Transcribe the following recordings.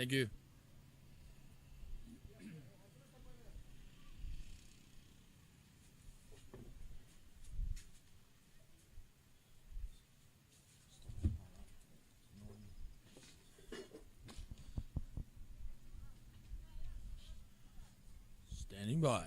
Thank you. Standing by.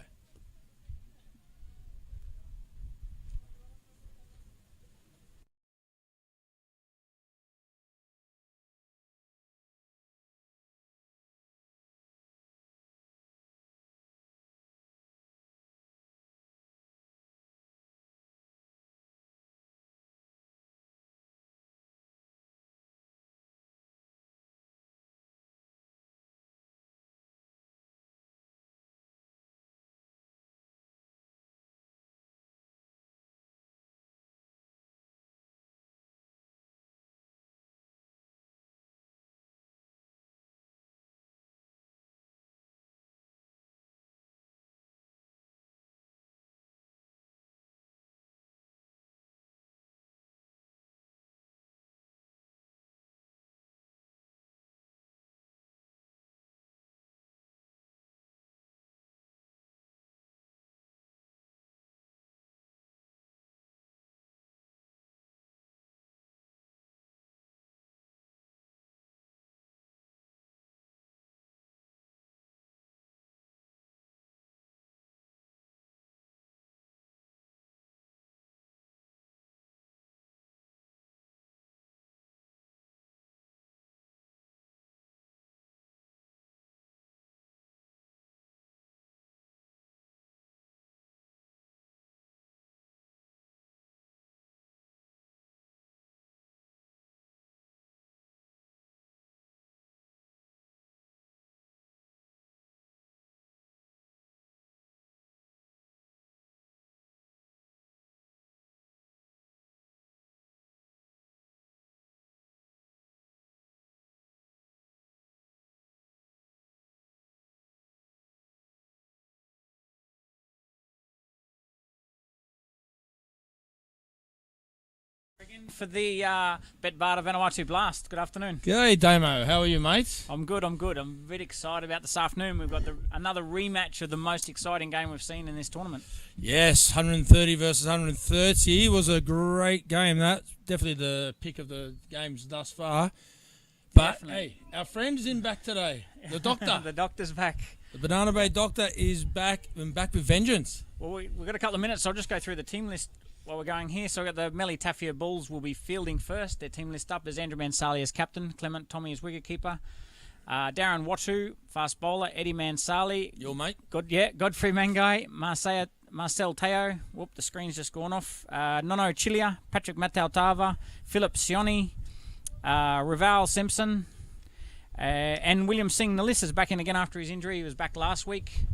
For the BetBarter Vanuatu Blast. Good afternoon. G'day, Damo. How are you, mate? I'm good. I'm very excited about this afternoon. We've got another rematch of the most exciting game we've seen in this tournament. Yes, 130 versus 130 was a great game. That's definitely the pick of the games thus far. But, Definitely. hey, our friend is in back today. The doctor. The doctor's back. The Banana Bay doctor is back and back with vengeance. Well, we've got a couple of minutes, so I'll just go through the team list while we're going here. So we've got the Melly Taffia Bulls will be fielding first. Their team list up. There's Andrew Mansali as captain, Clement Tommy as wicketkeeper, Darren Watu, fast bowler, Eddie Mansali. Your mate? Godfrey Mangai, Marcel Teo. Whoop, the screen's just gone off. Nono Chilia, Patrick Matautava, Philip Sioni, Raval Simpson, and William Singh. The list is back in again after his injury. He was back last week.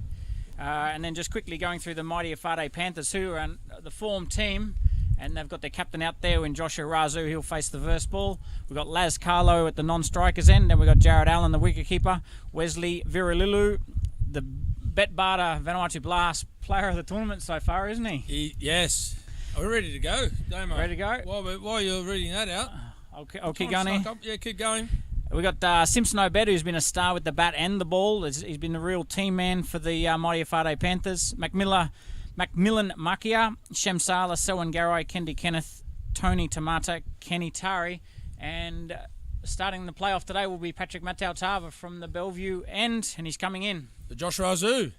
And then just quickly going through the mighty Efate Panthers, who are the form team, and they've got their captain out there in Joshua Rasu. He'll face the first ball. We've got Laz Carlot at the non-strikers end. Then we've got Jarryd Allan, the wicketkeeper. Wesley Vira, the BetBarter Vanuatu Blast player of the tournament so far, isn't he? Yes. Are we ready to go, Damo? Ready to go? While you're reading that out. I'll keep going here. Yeah, keep going. We've got Simpson Obed, who's been a star with the bat and the ball. He's been the real team man for the mighty Efate Panthers. McMillan Markia, Shem, Sala, Selwyn, Garae, Kendy, Kenneth, Tony, Tamata, Kenny, Tari. And starting the playoff today will be Patrick Matautava from the Bellevue end, and he's coming in. The Josh Rasu.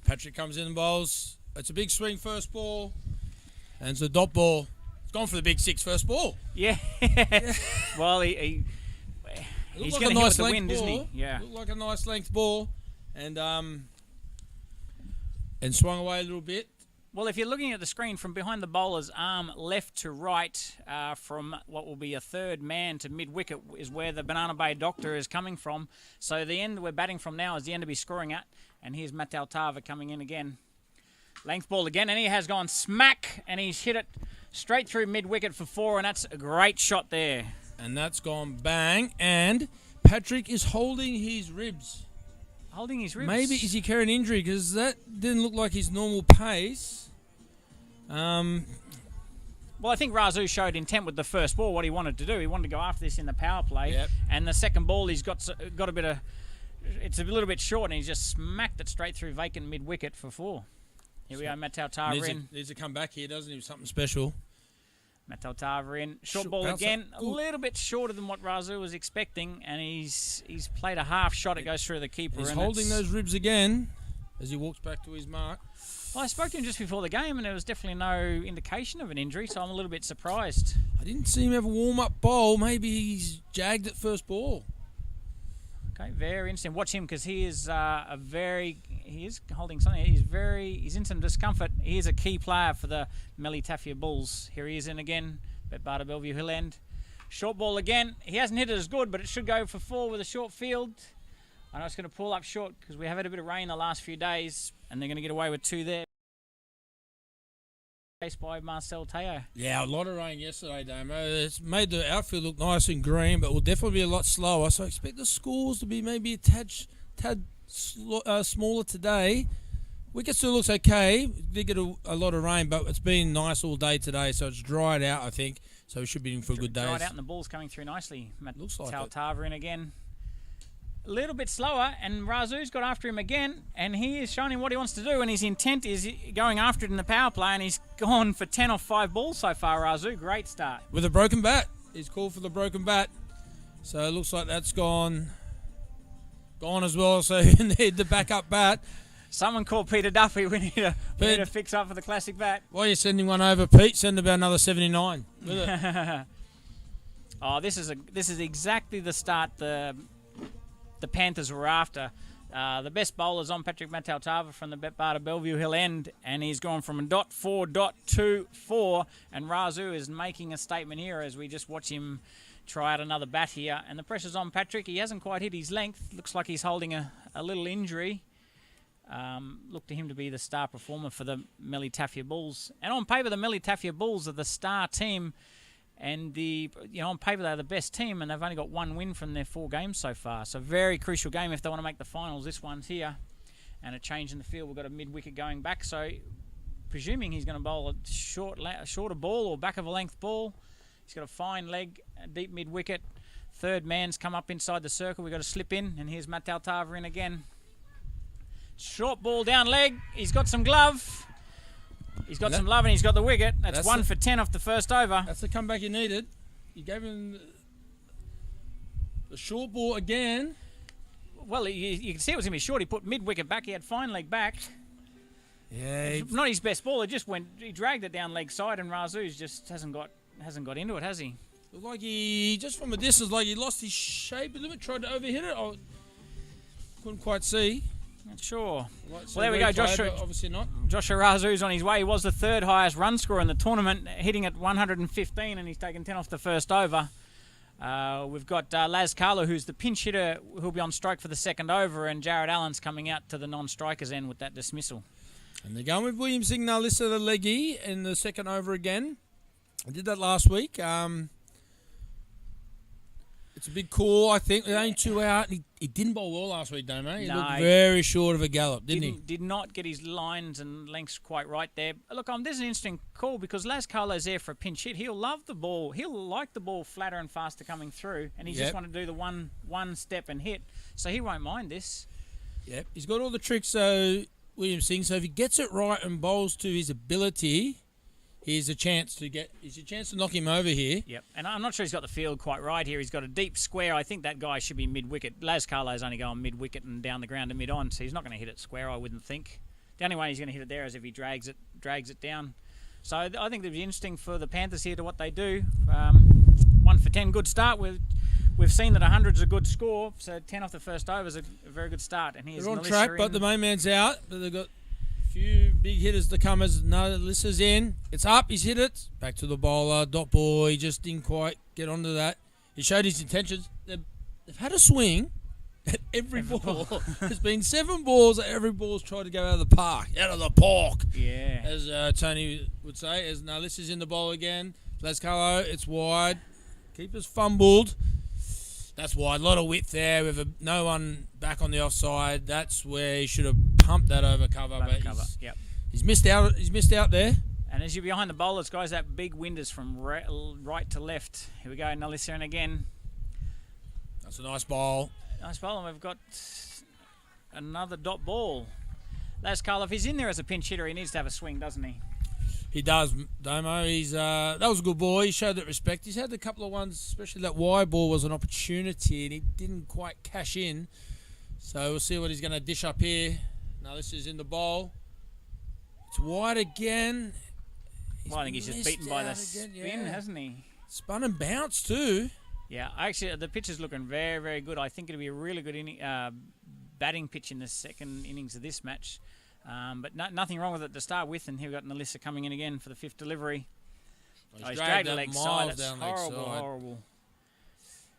Patrick comes in and bowls. It's a big swing first ball, and it's a dot ball. It's gone for the big six first ball. Yeah. Well, he's like going a to hit nice with the length wind, ball. isn't he? Yeah. Looked like a nice length ball, and swung away a little bit. Well, if you're looking at the screen from behind the bowler's arm, left to right, from what will be a third man to mid-wicket is where the Banana Bay doctor is coming from. So the end we're batting from now is the end to be scoring at. And here's Matautava coming in again. Length ball again, and he has gone smack, and he's hit it straight through mid-wicket for 4, and that's a great shot there. And that's gone bang, and Patrick is holding his ribs. Holding his ribs? Maybe is he carrying injury, because that didn't look like his normal pace. Well, I think Rasu showed intent with the first ball, what he wanted to do. He wanted to go after this in the power play. Yep. And the second ball, he's got a bit of... It's a little bit short, and he's just smacked it straight through vacant mid-wicket for 4. Here we go, Matau Tara in. Needs to come back here, doesn't he? Something special. Matau Tara in. Short ball again. A little bit shorter than what Rasu was expecting, and he's played a half shot. It goes through the keeper. He's holding those ribs again as he walks back to his mark. Well, I spoke to him just before the game, and there was definitely no indication of an injury, so I'm a little bit surprised. I didn't see him have a warm-up bowl. Maybe he's jagged at first ball. Okay, very interesting. Watch him because he is he is holding something. He's in some discomfort. He is a key player for the Melitafia Bulls. Here he is in again. BetBarter Bellevue Hill End. Short ball again. He hasn't hit it as good, but it should go for 4 with a short field. I know it's going to pull up short because we have had a bit of rain the last few days, and they're going to get away with 2 there. Chased by Marcel Teo. Yeah, a lot of rain yesterday, Damo. It's made the outfield look nice and green, but will definitely be a lot slower. So I expect the scores to be maybe a tad smaller today. Wicket still looks okay. Did get a lot of rain, but it's been nice all day today, so it's dried out, I think. So we should be in for a good day. Dried out, and the ball's coming through nicely. Looks like it. Tava in again. A little bit slower, and Rasu's got after him again, and he is showing him what he wants to do, and his intent is going after it in the power play, and he's gone for 10 off 5 balls so far, Rasu. Great start. With a broken bat. He's called for the broken bat. So it looks like that's gone as well, so you need the backup bat. Someone called Peter Duffy. We need to fix up for the classic bat. Why are you sending one over, Pete? Send about another 79 with it. Oh, this is exactly the start the Panthers were after. The best bowler's on Patrick Matau-Tava from the BetBarter Bellevue Hill End, and he's gone from a .4 to .4, and Rasu is making a statement here as we just watch him try out another bat here, and the pressure's on Patrick. He hasn't quite hit his length. Looks like he's holding a little injury. Look to him to be the star performer for the Melitafia Bulls, and on paper the Melitafia Bulls are the star team. And on paper they're the best team, and they've only got 1 win from their 4 games so far. So very crucial game if they want to make the finals. This one's here, and a change in the field. We've got a mid-wicket going back. So presuming he's going to bowl a shorter ball or back of a length ball, he's got a fine leg, a deep mid-wicket. Third man's come up inside the circle. We've got to slip in, and here's Matau-Tava in again. Short ball down leg. He's got some glove. He's got some love, and he's got the wicket. That's 1 for 10 off the first over. That's the comeback you needed. You gave him the short ball again. Well, you can see it was going to be short. He put mid-wicket back. He had fine leg back. Yeah. Not his best ball. He dragged it down leg side, and Rasu's just hasn't got into it, has he? Looked like he, just from a distance, like he lost his shape a little bit, tried to overhit it. I couldn't quite see. Not sure. Well, there we go. Obviously not. Joshua Rasu's on his way. He was the 3rd highest run scorer in the tournament, hitting at 115, and he's taken 10 off the first over. We've got Laz Carlot, who's the pinch hitter, who'll be on strike for the 2nd over, and Jarryd Allan's coming out to the non-strikers end with that dismissal. And they're going with William Signalista, the leggy, in the 2nd over again. I did that last week. It's a big call, I think. With only 2 out. He didn't bowl well last week, though, mate. He looked very short of a gallop, didn't he? Did not get his lines and lengths quite right there. Look, this is an interesting call because Laz Carlot's there for a pinch hit. He'll love the ball. He'll like the ball flatter and faster coming through, and he just want to do the one step and hit. So he won't mind this. Yep. He's got all the tricks, so William Singh. So if he gets it right and bowls to his ability, here's a chance to knock him over here. Yep, and I'm not sure he's got the field quite right here. He's got a deep square. I think that guy should be mid-wicket. Laz Carlot's only going mid-wicket and down the ground to mid-on, so he's not going to hit it square, I wouldn't think. The only way he's going to hit it there is if he drags it down. So I think it'll be interesting for the Panthers here to what they do. 1 for 10, good start. We've seen that 100's a good score, so 10 off the first over is a very good start. And here's they're on track, but the main man's out. But they've got few big hitters to come as Lissa's in. It's up. He's hit it. Back to the bowler. Dot ball. He just didn't quite get onto that. He showed his intentions. They've had a swing at every ball. There's been 7 balls that every ball's tried to go out of the park. Out of the park. Yeah. As Tony would say. As Lissa's in the bowl again. Les Carlo. It's wide. Keeper's fumbled. That's wide. A lot of width there with no one back on the offside. That's where he should have pumped that over cover. He's missed out. He's missed out there. And as you're behind the bowlers, guys, that big wind is from right to left. Here we go, Nalissa in again. That's a nice bowl. Nice bowl, and we've got another dot ball. That's Carlot. If he's in there as a pinch hitter, he needs to have a swing, doesn't he? He does, Domo. That was a good ball. He showed that respect. He's had a couple of ones, especially that wide ball was an opportunity, and he didn't quite cash in. So we'll see what he's going to dish up here. Now this is in the bowl. It's wide again. Well, I think he's just beaten by the spin, hasn't he? Spun and bounced too. Yeah, actually, the pitch is looking very, very good. I think it'll be a really good batting pitch in the second innings of this match. But nothing wrong with it to start with. And here we've got Nalissa coming in again for the 5th delivery. He's dragged the that leg miles side. That's down horrible, leg side. horrible.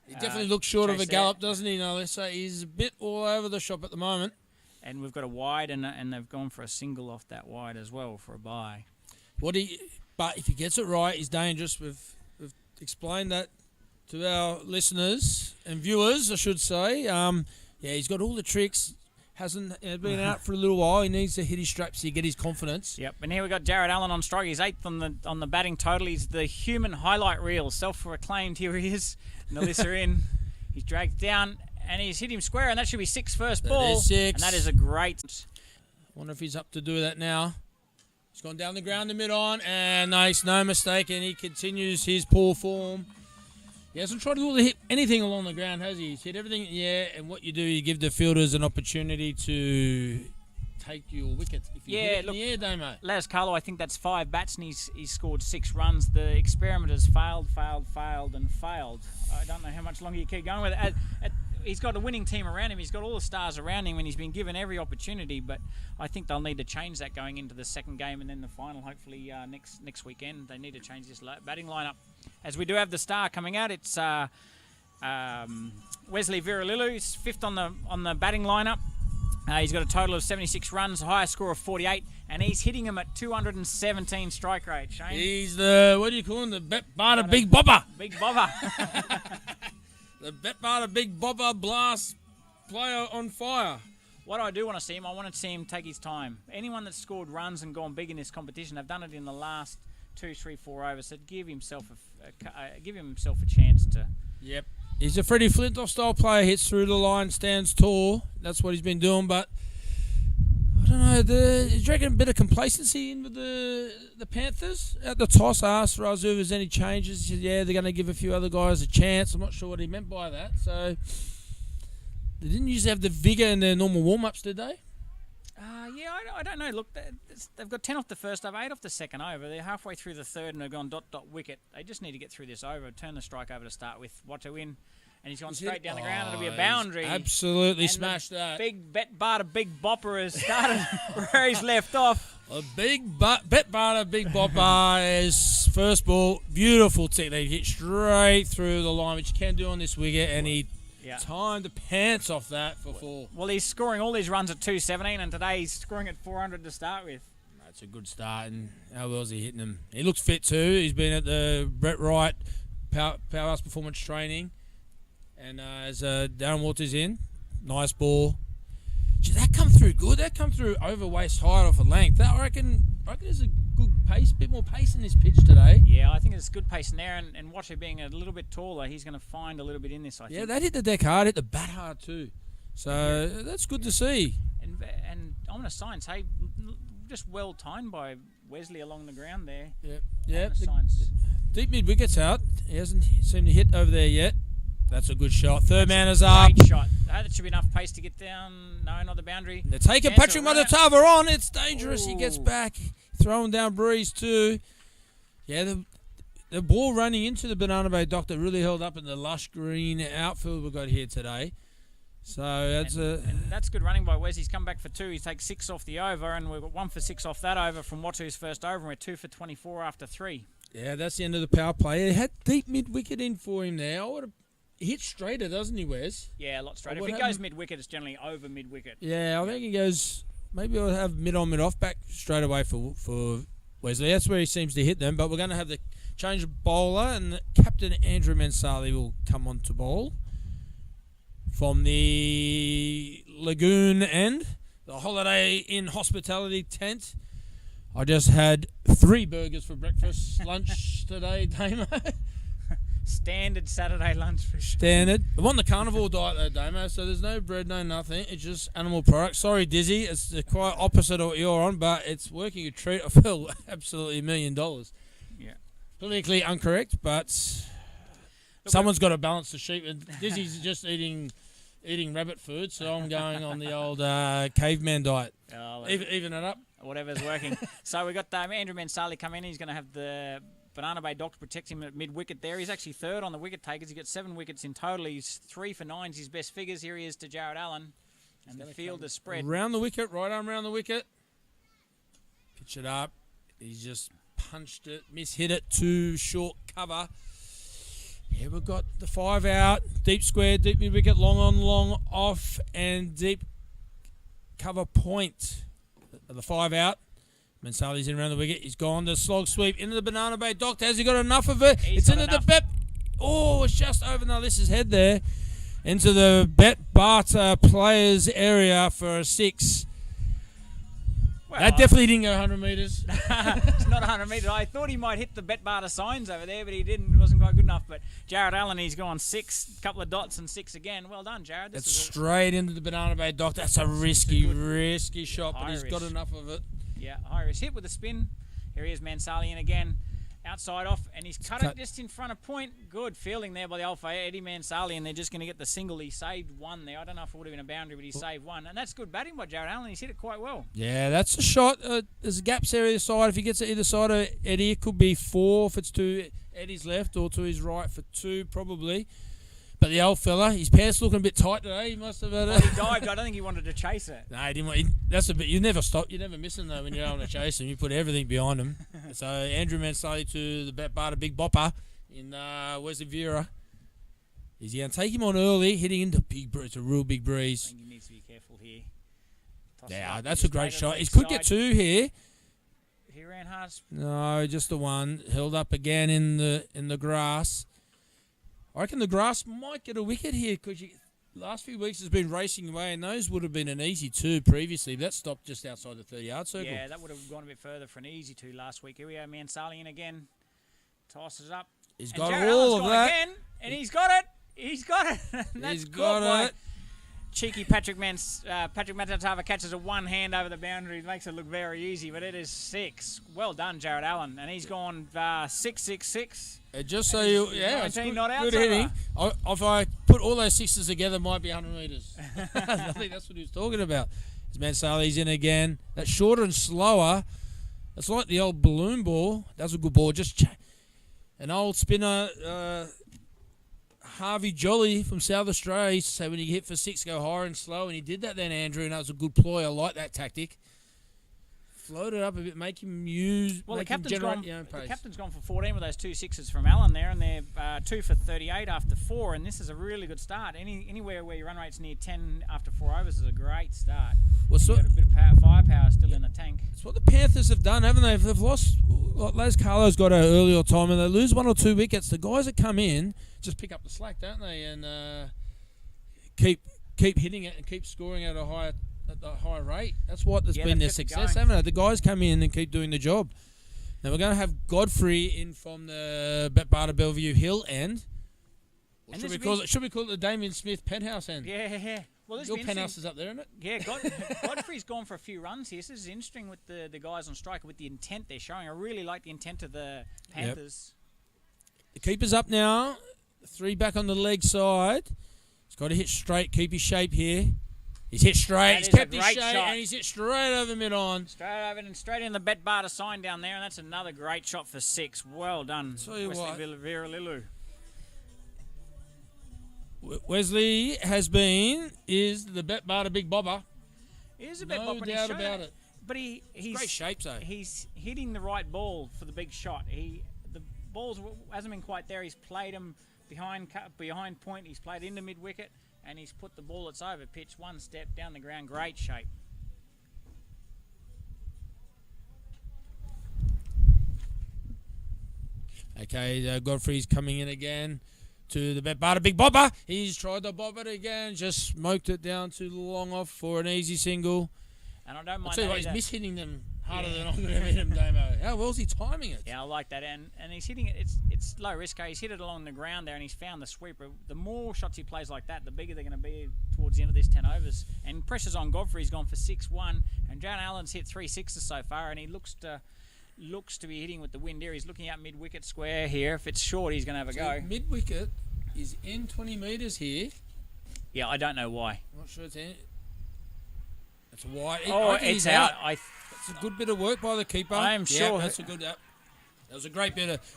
He definitely looks short of a gallop, there. doesn't he, Nalissa? He's a bit all over the shop at the moment. And we've got a wide, and they've gone for a single off that wide as well for a bye. But if he gets it right, he's dangerous. We've explained that to our listeners and viewers, I should say. He's got all the tricks. Hasn't been out for a little while. He needs to hit his straps to get his confidence. Yep, and here we got Jarryd Allan on strike. He's 8th on the batting total. He's the human highlight reel, self-proclaimed. Here he is. Nalissa in. He's dragged down, and he's hit him square, and that should be 6 first ball. That is 6. And that is a great... I wonder if he's up to do that now. He's gone down the ground to mid-on, and nice, no mistake, and he continues his poor form. He hasn't tried to hit anything along the ground, has he? He's hit everything, and what you do, you give the fielders an opportunity to take your wicket. If you hit it in the air, don't mate. Laz Carlot, I think that's 5 bats, and he's scored 6 runs. The experiment has failed, and failed. I don't know how much longer you keep going with it. He's got a winning team around him. He's got all the stars around him, and he's been given every opportunity. But I think they'll need to change that going into the second game and then the final, hopefully next weekend. They need to change this batting lineup. As we do have the star coming out, it's Wesley Vira Lilu's 5th on the batting lineup. He's got a total of 76 runs, highest score of 48, and he's hitting him at 217 strike rate. Shane, he's the the BetBarter Big Bopper. Big Bopper. The BetBarter Big Bopper blast player on fire. What I do want to see him, I want to see him take his time. Anyone that's scored runs and gone big in this competition, they've done it in the last 2, 3, 4 overs. So give himself a chance to. Yep. He's a Freddie Flintoff style player. Hits through the line, stands tall. That's what he's been doing. But I don't know. Do you reckon a bit of complacency in with the Panthers at the toss? I asked Rasu if there's any changes. He said, yeah, they're going to give a few other guys a chance. I'm not sure what he meant by that. So they didn't usually have the vigour in their normal warm-ups, did they? I don't know. Look, they've got 10 off the first over, 8 off the second over. They're halfway through the third and they've gone dot wicket. They just need to get through this over, turn the strike over to start with. Watto in, and he's gone straight down the ground. It'll be a boundary. Absolutely smashed that. Big BetBarter Big Bopper has started where he's left off. A big BetBarter Big Bopper is first ball. Beautiful technique. Hit straight through the line, which you can do on this wicket, and he timed the pants off that for 4. Well, he's scoring all these runs at 217, and today he's scoring at 400 to start with. That's a good start, and how well is he hitting them? He looks fit too. He's been at the Brett Wright Powerhouse Performance Training, and as Darren Walters in, nice ball. Gee, that come through good. That come through over waist height off a length. That I reckon there's a good pace, bit more pace in this pitch today. Yeah, I think there's good pace in there, and Watcher being a little bit taller, he's going to find a little bit in this, I think. Yeah, they hit the deck hard, hit the bat hard too. So that's good to see. And I'm going to sign, say, just well timed by Wesley along the ground there. Yeah. Deep mid wicket's out. He hasn't seemed to hit over there yet. That's a good shot. Third man is up. Great shot. That should be enough pace to get down. No, not the boundary. They're taking Patrick Matatava on. It's dangerous. Ooh. He gets back. Throwing down breeze too. Yeah, the ball running into the Banana Bay Doctor really held up in the lush green outfield we've got here today. So that's good running by Wes. He's come back for 2. He takes 6 off the over, and we've got 1 for 6 off that over from Watu's first over, and we're 2 for 24 after 3. Yeah, that's the end of the power play. He had deep mid wicket in for him there. He hits straighter, doesn't he, Wes? Yeah, a lot straighter. If he goes mid-wicket, it's generally over mid-wicket. Yeah, I think he goes... Maybe I'll have mid-on, mid-off back straight away for Wesley. That's where he seems to hit them. But we're going to have the change of bowler, and Captain Andrew Mansali will come on to bowl from the Lagoon end, the Holiday Inn Hospitality tent I just had 3 burgers for breakfast, lunch today, Damo. Standard Saturday lunch for sure. Standard. I'm on the carnivore diet though, Damo, so there's no bread, no nothing. It's just animal products. Sorry, Dizzy, it's the quite opposite of what you're on, but it's working a treat. I feel absolutely $1 million. Yeah. Politically incorrect, but someone's got to balance the sheep. And Dizzy's just eating rabbit food, so I'm going on the old caveman diet. Oh, Even it up. Whatever's working. So we got Andrew Mansali come in. He's going to have the Banana Bay Doc to protect him at mid-wicket there. He's actually third on the wicket takers. He got 7 wickets in total. He's 3 for 9's his best figures. Here he is to Jarryd Allan. And the field is spread. Round the wicket, right arm round the wicket. Pitch it up. He's just punched it, mishit it, too short cover. Here we've got the 5 out. Deep square, deep mid-wicket, long on, long off, and deep cover point. The 5 out. Mansali's in around the wicket. He's gone. The slog sweep into the Banana Bay Doctor. Has he got enough of it? It's into enough. The Oh, it's just over Nalissa's head there. Into the BetBarter players area for a 6. Well, that definitely didn't go 100 metres. It's not 100 metres. I thought he might hit the BetBarter signs over there, but he didn't. It wasn't quite good enough. But Jarryd Allan, he's gone 6, couple of dots and 6 again. Well done, Jarryd. It's straight into the Banana Bay Dock. That's a risky shot, but he's got enough of it. Yeah, high risk hit with a spin. Here he is, Mansali in again. Outside off, and he's cut it just in front of point. Good fielding there by the Alpha Eddie Mansali, and they're just going to get the single. He saved 1 there. I don't know if it would have been a boundary, but he saved 1. And that's good batting by Jarryd Allan. He's hit it quite well. Yeah, that's a shot. There's gaps there either side. If he gets it either side of Eddie, it could be 4 if it's to Eddie's left or to his right for 2 probably. But the old fella, his pants looking a bit tight today. He must have had he dived. I don't think he wanted to chase it. No, he didn't. That's a bit. You never stop. You never miss him though when you're on to chase him. You put everything behind him. So Andrew Mansali to the BetBarter Big Bopper in Wesley Vira. Is he going to take him on early, hitting into big breeze? It's a real big breeze. I think he needs to be careful here. Yeah, that's a great shot. He could get 2 here. He ran hard. No, just the 1. Held up again in the grass. I reckon the grass might get a wicket here because last few weeks has been racing away, and those would have been an easy 2 previously. That stopped just outside the 30-yard circle. Yeah, that would have gone a bit further for an easy 2 last week. Here we go, Mansali in again. Tosses up. He's got all of that. Again, and he's got it. He's got it. He's got it. Cheeky Patrick Matatava catches a 1 hand over the boundary. Makes it look very easy, but it is 6. Well done, Jarryd Allan. And he's gone 6. Just so you, it's good, not out good hitting. If I put all those 6s together, it might be 100 metres. I think that's what he was talking about. As Mansali's in again. That's shorter and slower. It's like the old balloon ball. That's a good ball. Just an old spinner, Harvey Jolly from South Australia used to say when you hit for 6, go higher and slow, and he did that then, Andrew, and that was a good ploy. I like that tactic. Float it up a bit, make him use. Well, the captain's gone for 14 with those 2 6s from Allan there, and they're 2 for 38 after 4, and this is a really good start. Anywhere where your run rate's near 10 after 4 overs is a great start. You've got a bit of firepower still in the tank. It's what the Panthers have done, haven't they? They've lost. Les Carlot's got an earlier time, and they lose 1 or 2 wickets. The guys that come in just pick up the slack, don't they? And keep hitting it and keep scoring at a high rate. That's what has been their success, haven't it? The guys come in and keep doing the job. Now we're going to have Godfrey in from the BetBarter Bellevue Hill end. Should we call it the Damien Smith penthouse end? Yeah. Well, your penthouse is up there, isn't it? Yeah, Godfrey's gone for a few runs here. This is interesting with the guys on strike, with the intent they're showing. I really like the intent of the Panthers. Yep. The keeper's up now. 3 back on the leg side. He's got to hit straight, keep his shape here. He's hit straight. He's kept his shape, and he's hit straight over mid-on. Straight over and straight in the BetBarter sign down there, and that's another great shot for 6. Well done, Wesley Vira Lilu. Wesley is the BetBarter Big Bobber. He is a BetBarter. No doubt about it. But he's great shape, though. He's hitting the right ball for the big shot. The balls hasn't been quite there. He's played them behind point. He's played into mid-wicket, and he's put the ball that's over pitch 1 step down the ground. Great shape. Okay, Godfrey's coming in again to the BetBarter Big Bobber. He's tried to bob it again, just smoked it down to the long off for an easy single. And I don't mind I'll tell you what, he's mishitting them harder than I'm going to hit him, Damo. How well's he timing it? Yeah, I like that. And he's hitting it. It's low risk. He's hit it along the ground there, and he's found the sweeper. The more shots he plays like that, the bigger they're going to be towards the end of this 10 overs. And pressure's on Godfrey. He's gone for 6-1. And John Allen's hit 3 sixes so far, and he looks to be hitting with the wind here. He's looking out mid-wicket square here. If it's short, he's going to have a go. Mid-wicket is in 20 metres here. Yeah, I don't know why. I'm not sure it's in. It's wide. Oh, it's out. It's a good bit of work by the keeper. I am sure. That's a good. That was a great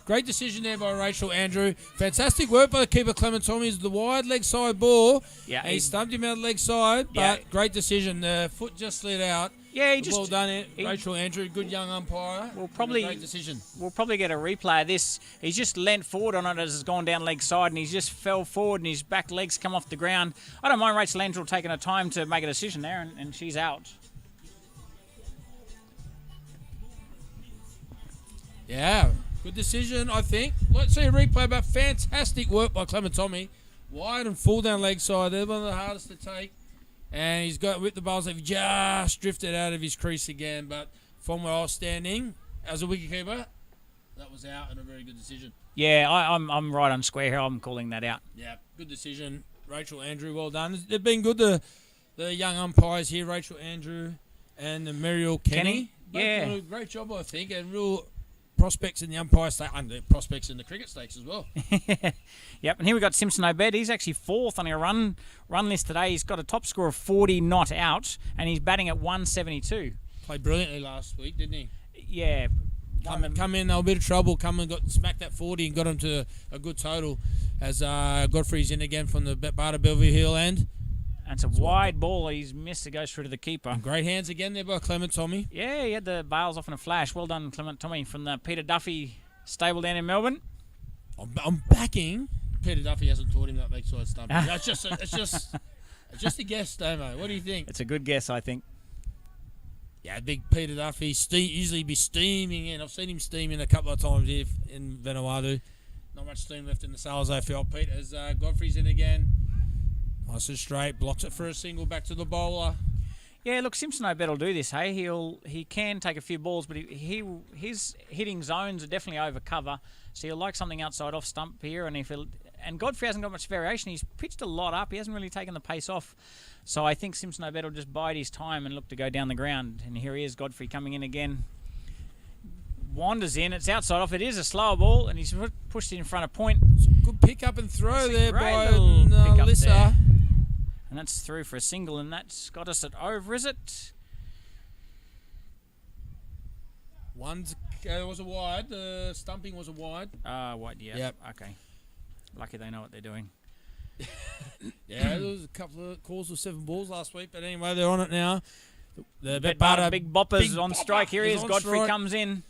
great decision there by Rachel Andrew. Fantastic work by the keeper Clement Tommy. The wide leg side ball. Yeah, and he stumped him out leg side, but great decision. The foot just slid out. Yeah, well done, Rachel Andrew. Good young umpire. Great decision. We'll probably get a replay of this. He's just leant forward on it as it's gone down leg side, and he's just fell forward, and his back legs come off the ground. I don't mind Rachel Andrew taking her time to make a decision there, and she's out. Yeah, good decision, I think. Let's see a replay, but fantastic work by Clement Tommy. Wide and full down leg side. They're one of the hardest to take. And he's got with the balls. They've just drifted out of his crease again. But from where I was standing, as a wicketkeeper, that was out and a very good decision. Yeah, I'm right on square here. I'm calling that out. Yeah, good decision. Rachel Andrew, well done. They've been good, the young umpires here, Rachel Andrew and the Muriel Kenny. Yeah. Done a great job, I think, and real prospects in the umpire stake and prospects in the cricket stakes as well. Yep, and here we got Simpson Obed. He's actually fourth on our run list today. He's got a top score of 40 not out, and he's batting at 172. Played brilliantly last week, didn't he? Yeah. Come in, they were a bit of trouble. Come and smacked that 40 and got him to a good total as Godfrey's in again from the BetBarter Bellevue Hill end. And it's a wide ball. He's missed. It goes through to the keeper. And great hands again there by Clement Tommy. Yeah, he had the bails off in a flash. Well done, Clement Tommy, from the Peter Duffy stable down in Melbourne. I'm backing. Peter Duffy hasn't taught him that leg side stumping. It's just a guess, Damo. What do you think? It's a good guess, I think. Yeah, big Peter Duffy usually be steaming in. I've seen him steam in a couple of times here in Vanuatu. Not much steam left in the Sala's AFL. Pete, as Godfrey's in again. Nice and straight, blocks it for a single back to the bowler. Yeah, look, Simpson I bet will do this. Hey, he can take a few balls, but his hitting zones are definitely over cover. So he'll like something outside off stump here, and Godfrey hasn't got much variation. He's pitched a lot up. He hasn't really taken the pace off. So I think Simpson I bet will just bide his time and look to go down the ground. And here he is, Godfrey coming in again. Wanders in. It's outside off. It is a slower ball, and he's pushed it in front of point. Good pick up and throw there by Alyssa. And that's through for a single, and that's got us at over, is it? Was a wide. The stumping was a wide. Wide, yeah. Yep. Okay. Lucky they know what they're doing. Yeah, there was a couple of calls with 7 balls last week, but anyway, they're on it now. The BetBarter Big Boppers on strike. Here he is. Godfrey strike. Comes in.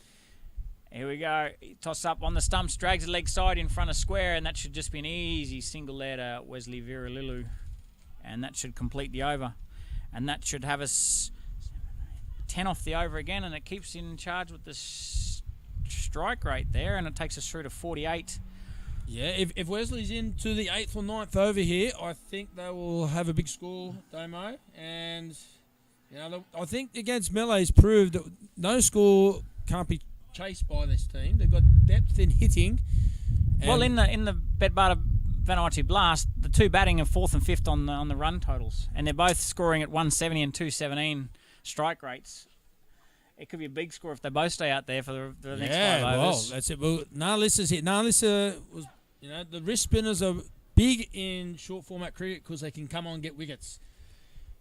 Here we go. He tosses up on the stumps, drags the leg side in front of square, and that should just be an easy single there to Wesley Vira Lilu. And that should complete the over. And that should have us 10 off the over again, and it keeps in charge with the strike rate there, and it takes us through to 48. Yeah, if Wesley's into the 8th or 9th over here, I think they will have a big score, Damo. And I think against Melee's proved that no score can't be chased by this team. They've got depth in hitting. Well, in the BetBarter Vanuatu Blast, the two batting are 4th and 5th on the run totals, and they're both scoring at 170 and 217 strike rates. It could be a big score if they both stay out there for the next 5 overs. Well, that's it. Well, Narlissa's hit. Narlissa was, the wrist spinners are big in short format cricket because they can come on and get wickets.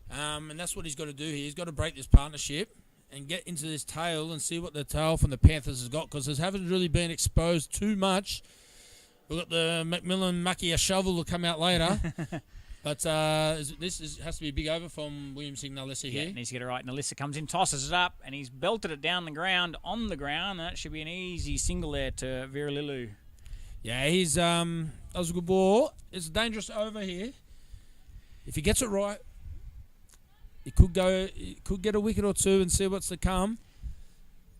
And that's what he's got to do here. He's got to break this partnership and get into this tail and see what the tail from the Panthers has got, because it haven't really been exposed too much. We've got the McMillan Markia shovel will come out later. But has to be a big over from William Singh Narlissa here. Yeah, needs to get it right. Narlissa comes in, tosses it up, and he's belted it down the ground, on the ground, and that should be an easy single there to Vira Lilu. Yeah, that was a good ball. It's a dangerous over here. If he gets it right, he could get a wicket or two and see what's to come.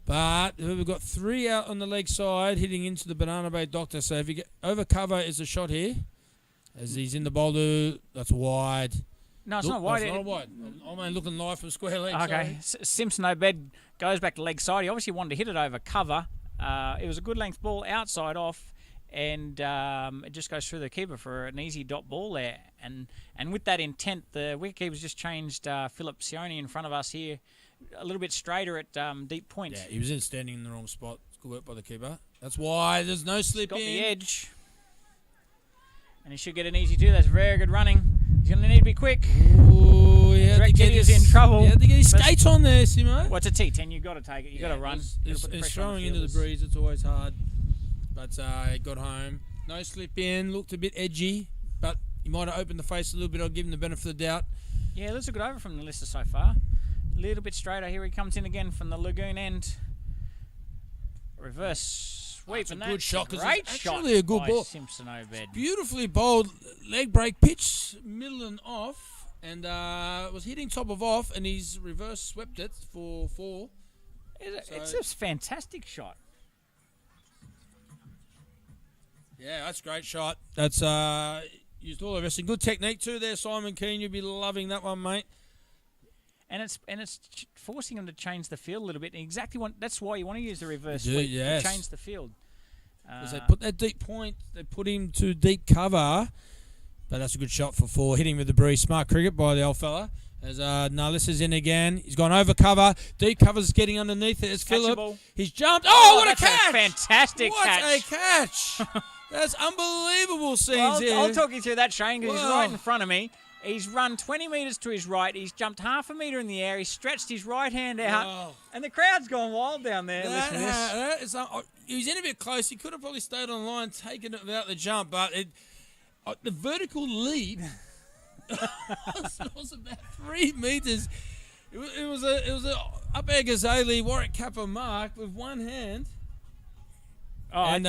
But we've got 3 out on the leg side, hitting into the Banana Bay Doctor. So if you get over cover is a shot here. As he's in the bowler, that's wide. No, it's not wide. It's not wide. I'm only looking live from square leg. Okay. Simpson Obed goes back to leg side. He obviously wanted to hit it over cover. It was a good length ball outside off, and it just goes through the keeper for an easy dot ball there. And with that intent, the wicketkeeper's just changed Philip Sione in front of us here a little bit straighter at deep point. Yeah, he was standing in the wrong spot. Good work by the keeper. That's why there's no slip Got in. the edge. And he should get an easy 2. That's very good running. He's going to need to be quick. Ooh, he had to get his in trouble. He had to get his skates on there, Simo. What's a T10? You've got to take it. You've got to run. It's throwing into the breeze. It's always hard. But he got home. No slip in. Looked a bit edgy. But he might have opened the face a little bit. I'll give him the benefit of the doubt. Yeah, looks a good over from the Lister so far. A little bit straighter. Here he comes in again from the lagoon end. Reverse sweep. That's a good shot. Great shot. Actually a good ball. Simpson Obed. Beautifully bowled leg break pitch, middle and off, and was hitting top of off, and he's reverse swept it for 4. It's a fantastic shot. Yeah, that's a great shot. That's used all the rest. Good technique too there, Simon Keane. You'll be loving that one, mate. And it's forcing him to change the field a little bit. And that's why you want to use the reverse sweep to change the field. Because they put that deep point, they put him to deep cover. But that's a good shot for 4. Hitting with the breeze. Smart cricket by the old fella. As Nalissa's in again. He's gone over cover. Deep cover's getting underneath it. It's Phillip. He's jumped. Oh, what a catch! Fantastic catch. What a catch! That's unbelievable scenes here. I'll talk you through that, Shane, because he's right in front of me. He's run 20 metres to his right. He's jumped half a metre in the air. He's stretched his right hand out. And the crowd's gone wild down there. He was in a bit close. He could have probably stayed on line, taken it without the jump. But the vertical leap was about 3 metres. It was a up air Gazali, Warwick Kappa mark with one hand. And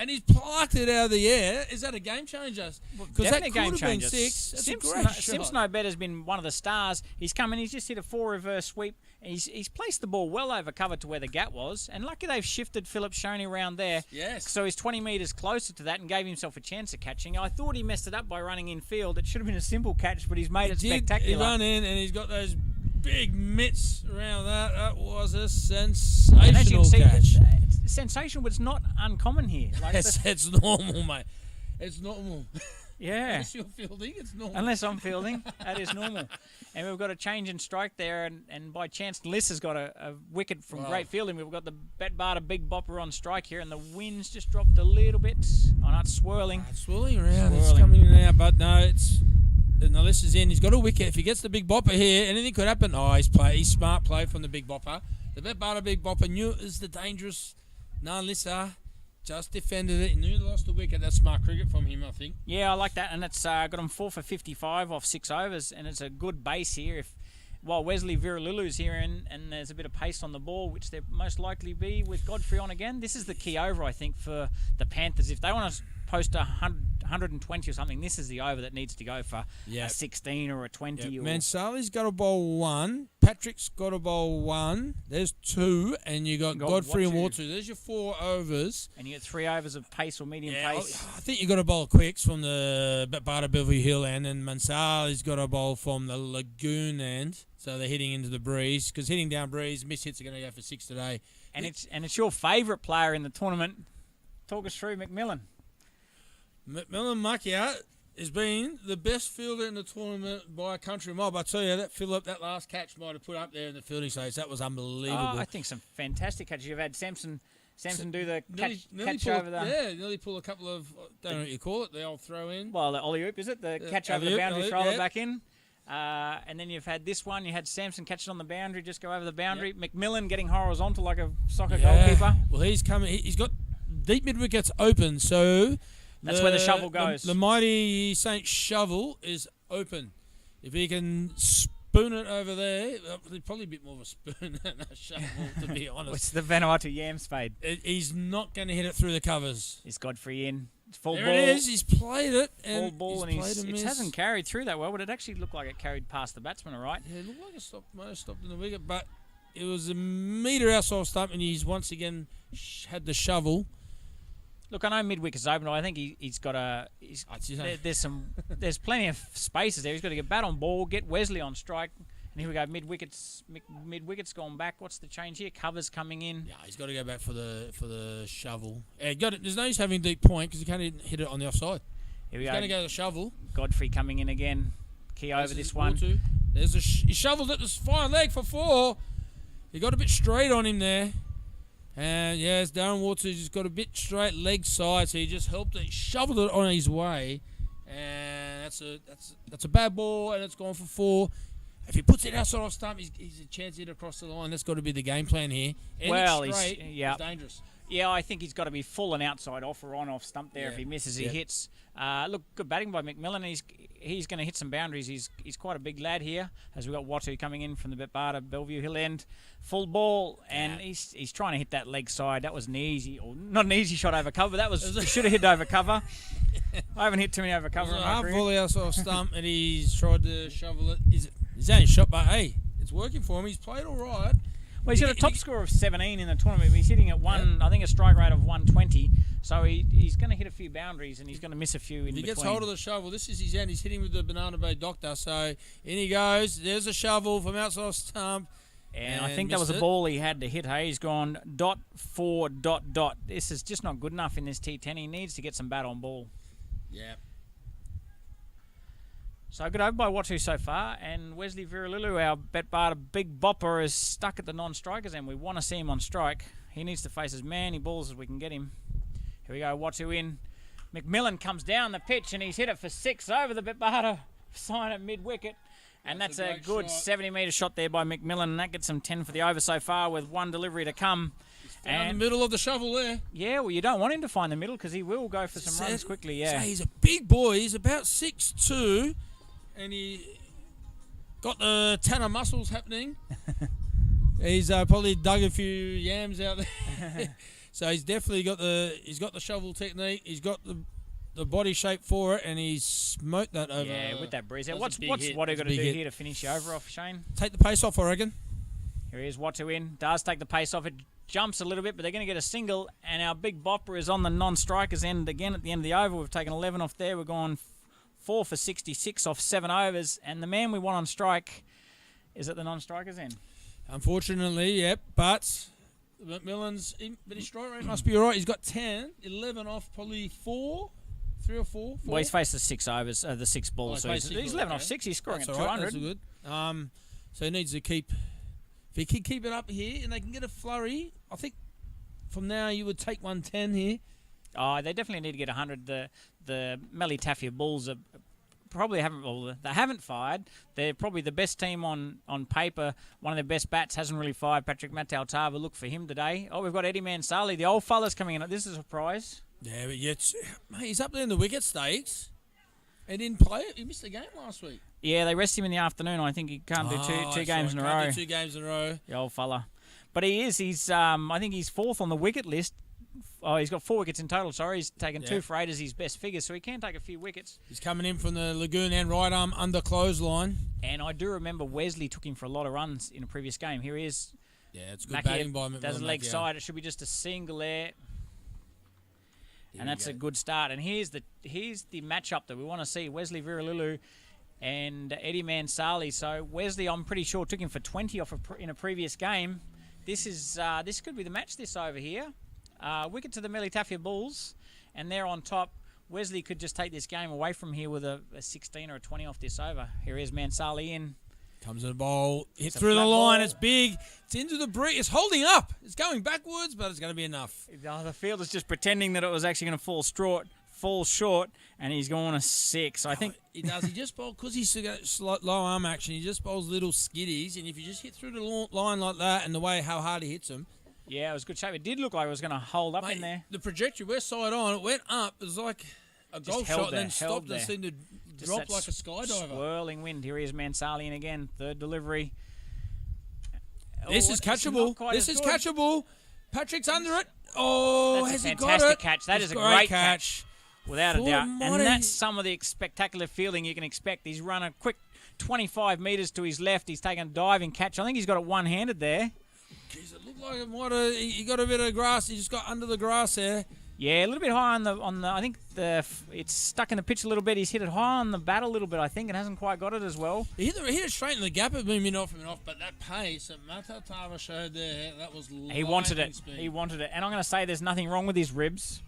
he's plucked it out of the air. Is that a game changer? Because that could have been 6. That's a great shot. Simpson Obed has been one of the stars. He's come in. He's just hit a 4 reverse sweep. He's placed the ball well over cover to where the gap was. And lucky they've shifted Philip Shoney around there. Yes. So he's 20 metres closer to that and gave himself a chance of catching. I thought he messed it up by running in field. It should have been a simple catch, but he's made it spectacular. He run in and he's got those big mitts around that. That was a sensational catch. It's sensational, but it's not uncommon here. It's normal, mate. It's normal. Yeah. Unless you're fielding, it's normal. Unless I'm fielding, that is normal. And we've got a change in strike there, and by chance, Liss has got a wicket from great fielding. We've got the BetBarter Big Bopper on strike here, and the wind's just dropped a little bit. Oh, no, it's swirling. It's swirling around. It's coming in now, but no, Liss is in. He's got a wicket. If he gets the Big Bopper here, anything could happen. Oh, he's smart play from the Big Bopper. The BetBarter Big Bopper knew it was the dangerous Nalissa. Just defended it. He knew he lost the wicket. That's smart cricket from him, I think. Yeah, I like that. And it's got him 4 for 55 off 6 overs. And it's a good base here. While Wesley Vira-Lulu's here and there's a bit of pace on the ball, which there most likely be with Godfrey on again. This is the key over, I think, for the Panthers. If they want to post 120 or something, this is the over that needs to go for a 16 or a 20. Yep. Mansali's got a bowl 1. Patrick's got a bowl 1. There's 2. And you got Godfrey and Watu. There's your 4 overs. And you get 3 overs of pace or medium pace. I think you got a bowl of quicks from the BetBarter Bellevue Hill end. And Mansali's got a bowl from the Lagoon end. So they're hitting into the breeze. Because hitting down breeze, miss hits are going to go for 6 today. And it's your favourite player in the tournament. Talk us through McMillan. McMillan Markia has been the best fielder in the tournament by a country mile. But I tell you, that Phillip, that last catch might have put up there in the fielding stage. That was unbelievable. I think some fantastic catches. You've had Simpson do the catch over the... Yeah, nearly pull a couple of, don't know what you call it, the old throw in. Well, the ollie-oop, is it? The catch over the boundary, throw it back in. And then you've had this one. You had Simpson catch it on the boundary, just go over the boundary. Yep. McMillan getting horizontal like a soccer goalkeeper. Well, he's coming. He's got deep mid-wickets open, so... That's where the shovel goes. The mighty Saint shovel is open. If he can spoon it over there, probably a bit more of a spoon than a shovel, to be honest. It's the Vanuatu yam spade. He's not going to hit it through the covers. Is Godfrey in? It's full there ball. It is. He's played it. And full ball, and it hasn't carried through that well, but it actually looked like it carried past the batsman, all right? Yeah, it looked like it might have stopped in the wicket, but it was a metre outside stump, and he's once again had the shovel. Look, I know mid-wicket's open, but I think he's got a... There's plenty of spaces there. He's got to get bat on ball, get Wesley on strike. And here we go, mid-wicket's gone back. What's the change here? Cover's coming in. Yeah, he's got to go back for the shovel. There's no use having deep point because he can't hit it on the offside. Here we He's go. going to go to the shovel. Godfrey coming in again. Key over this one. He shoveled at the fine leg for 4. He got a bit straight on him there. And yes, Darren Waters just got a bit straight leg side, so he just helped it. He shoveled it on his way. And that's a bad ball, and it's gone for 4. If he puts it outside off stump, he's a chance to hit across the line. That's got to be the game plan here. Straight, it's dangerous. Yeah, I think he's got to be full and outside off or on off stump there. If he misses, he hits. Look, good batting by McMillan. He's going to hit some boundaries. He's quite a big lad here. As we've got Watu coming in from the BetBarter Bellevue Hill end. Full ball, and he's trying to hit that leg side. That was not an easy shot over cover. That was he should have hit over cover. I haven't hit too many over cover. Half volley outside off stump, and he's tried to shovel it. He's only shot, but hey, it's working for him. He's played all right. Well, he's got a top score of 17 in the tournament. He's hitting at I think a strike rate of 120. So he's going to hit a few boundaries and he's going to miss a few in between. He gets hold of the shovel. This is his end. He's hitting with the Banana Bay Doctor. So in he goes. There's a shovel from outside stump. And I think that was a ball he had to hit. Hey, he's gone ... This is just not good enough in this T10. He needs to get some bat on ball. Yeah. So good over by Watu so far, and Wesley Virilulu, our BetBarter big bopper, is stuck at the non-strikers, and we want to see him on strike. He needs to face as many balls as we can get him. Here we go, Watu in. McMillan comes down the pitch, and he's hit it for 6 over the BetBarter sign at mid-wicket. And that's a good 70-metre shot there by McMillan, and that gets him 10 for the over so far with 1 delivery to come. And the middle of the shovel there. Yeah, well, you don't want him to find the middle because he will go for some runs quickly, yeah. So he's a big boy. He's about 6'2", and he got the Tanner muscles happening. He's probably dug a few yams out there. So he's definitely got the shovel technique. He's got the body shape for it, and he's smoked that over. Yeah, with that breeze out. What's Watu got to do here to finish you over off, Shane? Take the pace off, I reckon. Here he is, Watu in. Does take the pace off. It jumps a little bit, but they're going to get a single, and our big bopper is on the non-strikers end again at the end of the over. We've taken 11 off there. We're going 4 for 66 off 7 overs, and the man we want on strike is at the non-strikers end. Unfortunately, yep, but McMillan's but his strike rate must be all right. He's got 10, 11 off probably 3 or 4. Well, he's faced the 6 overs, the 6 balls, so he's 11 off 6. He's scoring that's at all 200. Right, that's good. So he needs to keep. If he can keep it up here and they can get a flurry, I think from now you would take 110 here. Oh, they definitely need to get 100. The Melitafia Bulls are probably haven't fired. They're probably the best team on paper. One of their best bats hasn't really fired. Patrick Matau-Tava, look for him today. Oh, we've got Eddie Mansali. The old fella's coming in. This is a surprise. Yeah, but yet he's up there in the wicket stakes. He didn't play it. He missed the game last week. Yeah, they rest him in the afternoon. I think he can't do two games in a row. Do 2 games in a row. The old fella. But he's I think he's 4th on the wicket list. Oh, he's got 4 wickets in total, sorry. He's taken 2 for 8 as his best figure, so he can take a few wickets. He's coming in from the Lagoon and right arm under clothesline. And I do remember Wesley took him for a lot of runs in a previous game. Here he is. Yeah, it's good batting by McMillan. Does a leg side. It should be just a single there. And that's a good start. And here's the matchup that we want to see. Wesley Virilulu and Eddie Mansali. So Wesley, I'm pretty sure, took him for 20 off in a previous game. This could be the match this over here. Wicket to the Melitafia Bulls, and they're on top. Wesley could just take this game away from here with a 16 or a 20 off this over. Here is Mansali in. Comes in the bowl, hits through the line, it's big, it's into the breeze, it's holding up, it's going backwards, but it's going to be enough. The fielder's just pretending that it was actually going to fall short, and he's going to 6. I think he does. He just bowls, because he's got low arm action, he just bowls little skiddies, and if you just hit through the line like that, and the way how hard he hits them. Yeah, it was good shape. It did look like it was going to hold up in there. The trajectory, we're side on, it went up, it was like a golf shot, and then stopped and seemed to drop like a skydiver. Swirling wind. Here he is, Mansali in again. 3rd delivery. This is catchable. This is catchable. Patrick's under it. Oh, has he got it? That's a fantastic catch. That is a great catch. Without a doubt. And that's some of the spectacular fielding you can expect. He's run a quick 25 metres to his left. He's taken a diving catch. I think he's got it one-handed there. Jeez, it looked like it might have. He got a bit of grass. He just got under the grass there. Yeah, a little bit high on the. I think it's stuck in the pitch a little bit. He's hit it high on the bat a little bit, I think, and hasn't quite got it as well. He hit it straight in the gap. It moved off, but that pace that Natapei showed there, that was. He wanted it. Speed. He wanted it, and I'm going to say there's nothing wrong with his ribs.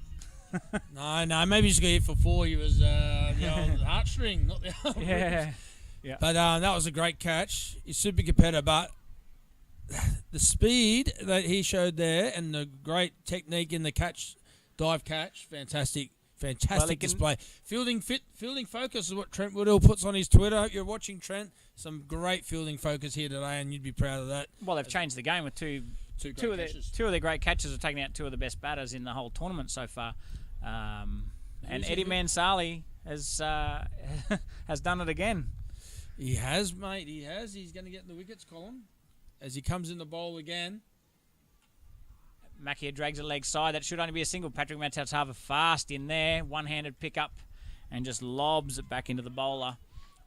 No, maybe he's going to hit for 4. He was the old heartstring, not the old ribs. Yeah. But that was a great catch. He's super competitor, but the speed that he showed there and the great technique in the dive catch, fantastic display. Fielding focus is what Trent Woodhill puts on his Twitter. I hope you're watching, Trent. Some great fielding focus here today, and you'd be proud of that. Well, they've changed the game with two of their great catches have taken out 2 of the best batters in the whole tournament so far. And Eddie Mansali has done it again. He has, mate. He has. He's going to get in the wickets column as he comes in the bowl again. Markia drags a leg side. That should only be a single. Patrick Matatava fast in there. One-handed pickup and just lobs it back into the bowler.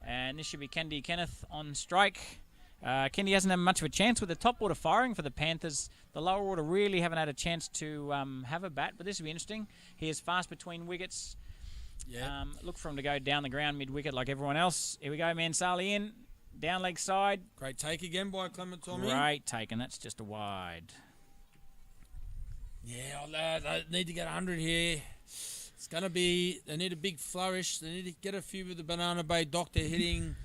And this should be Kendy Kenneth on strike. Kenny hasn't had much of a chance with the top order firing for the Panthers. The lower order really haven't had a chance to have a bat, but this will be interesting. He is fast between wickets. Yeah. Look for him to go down the ground mid-wicket like everyone else. Here we go, Mansali in. Down leg side. Great take again by Clement Tommy. Great take, and that's just a wide. Yeah, they need to get 100 here. It's going to be, they need a big flourish. They need to get a few with the Banana Bay Doctor hitting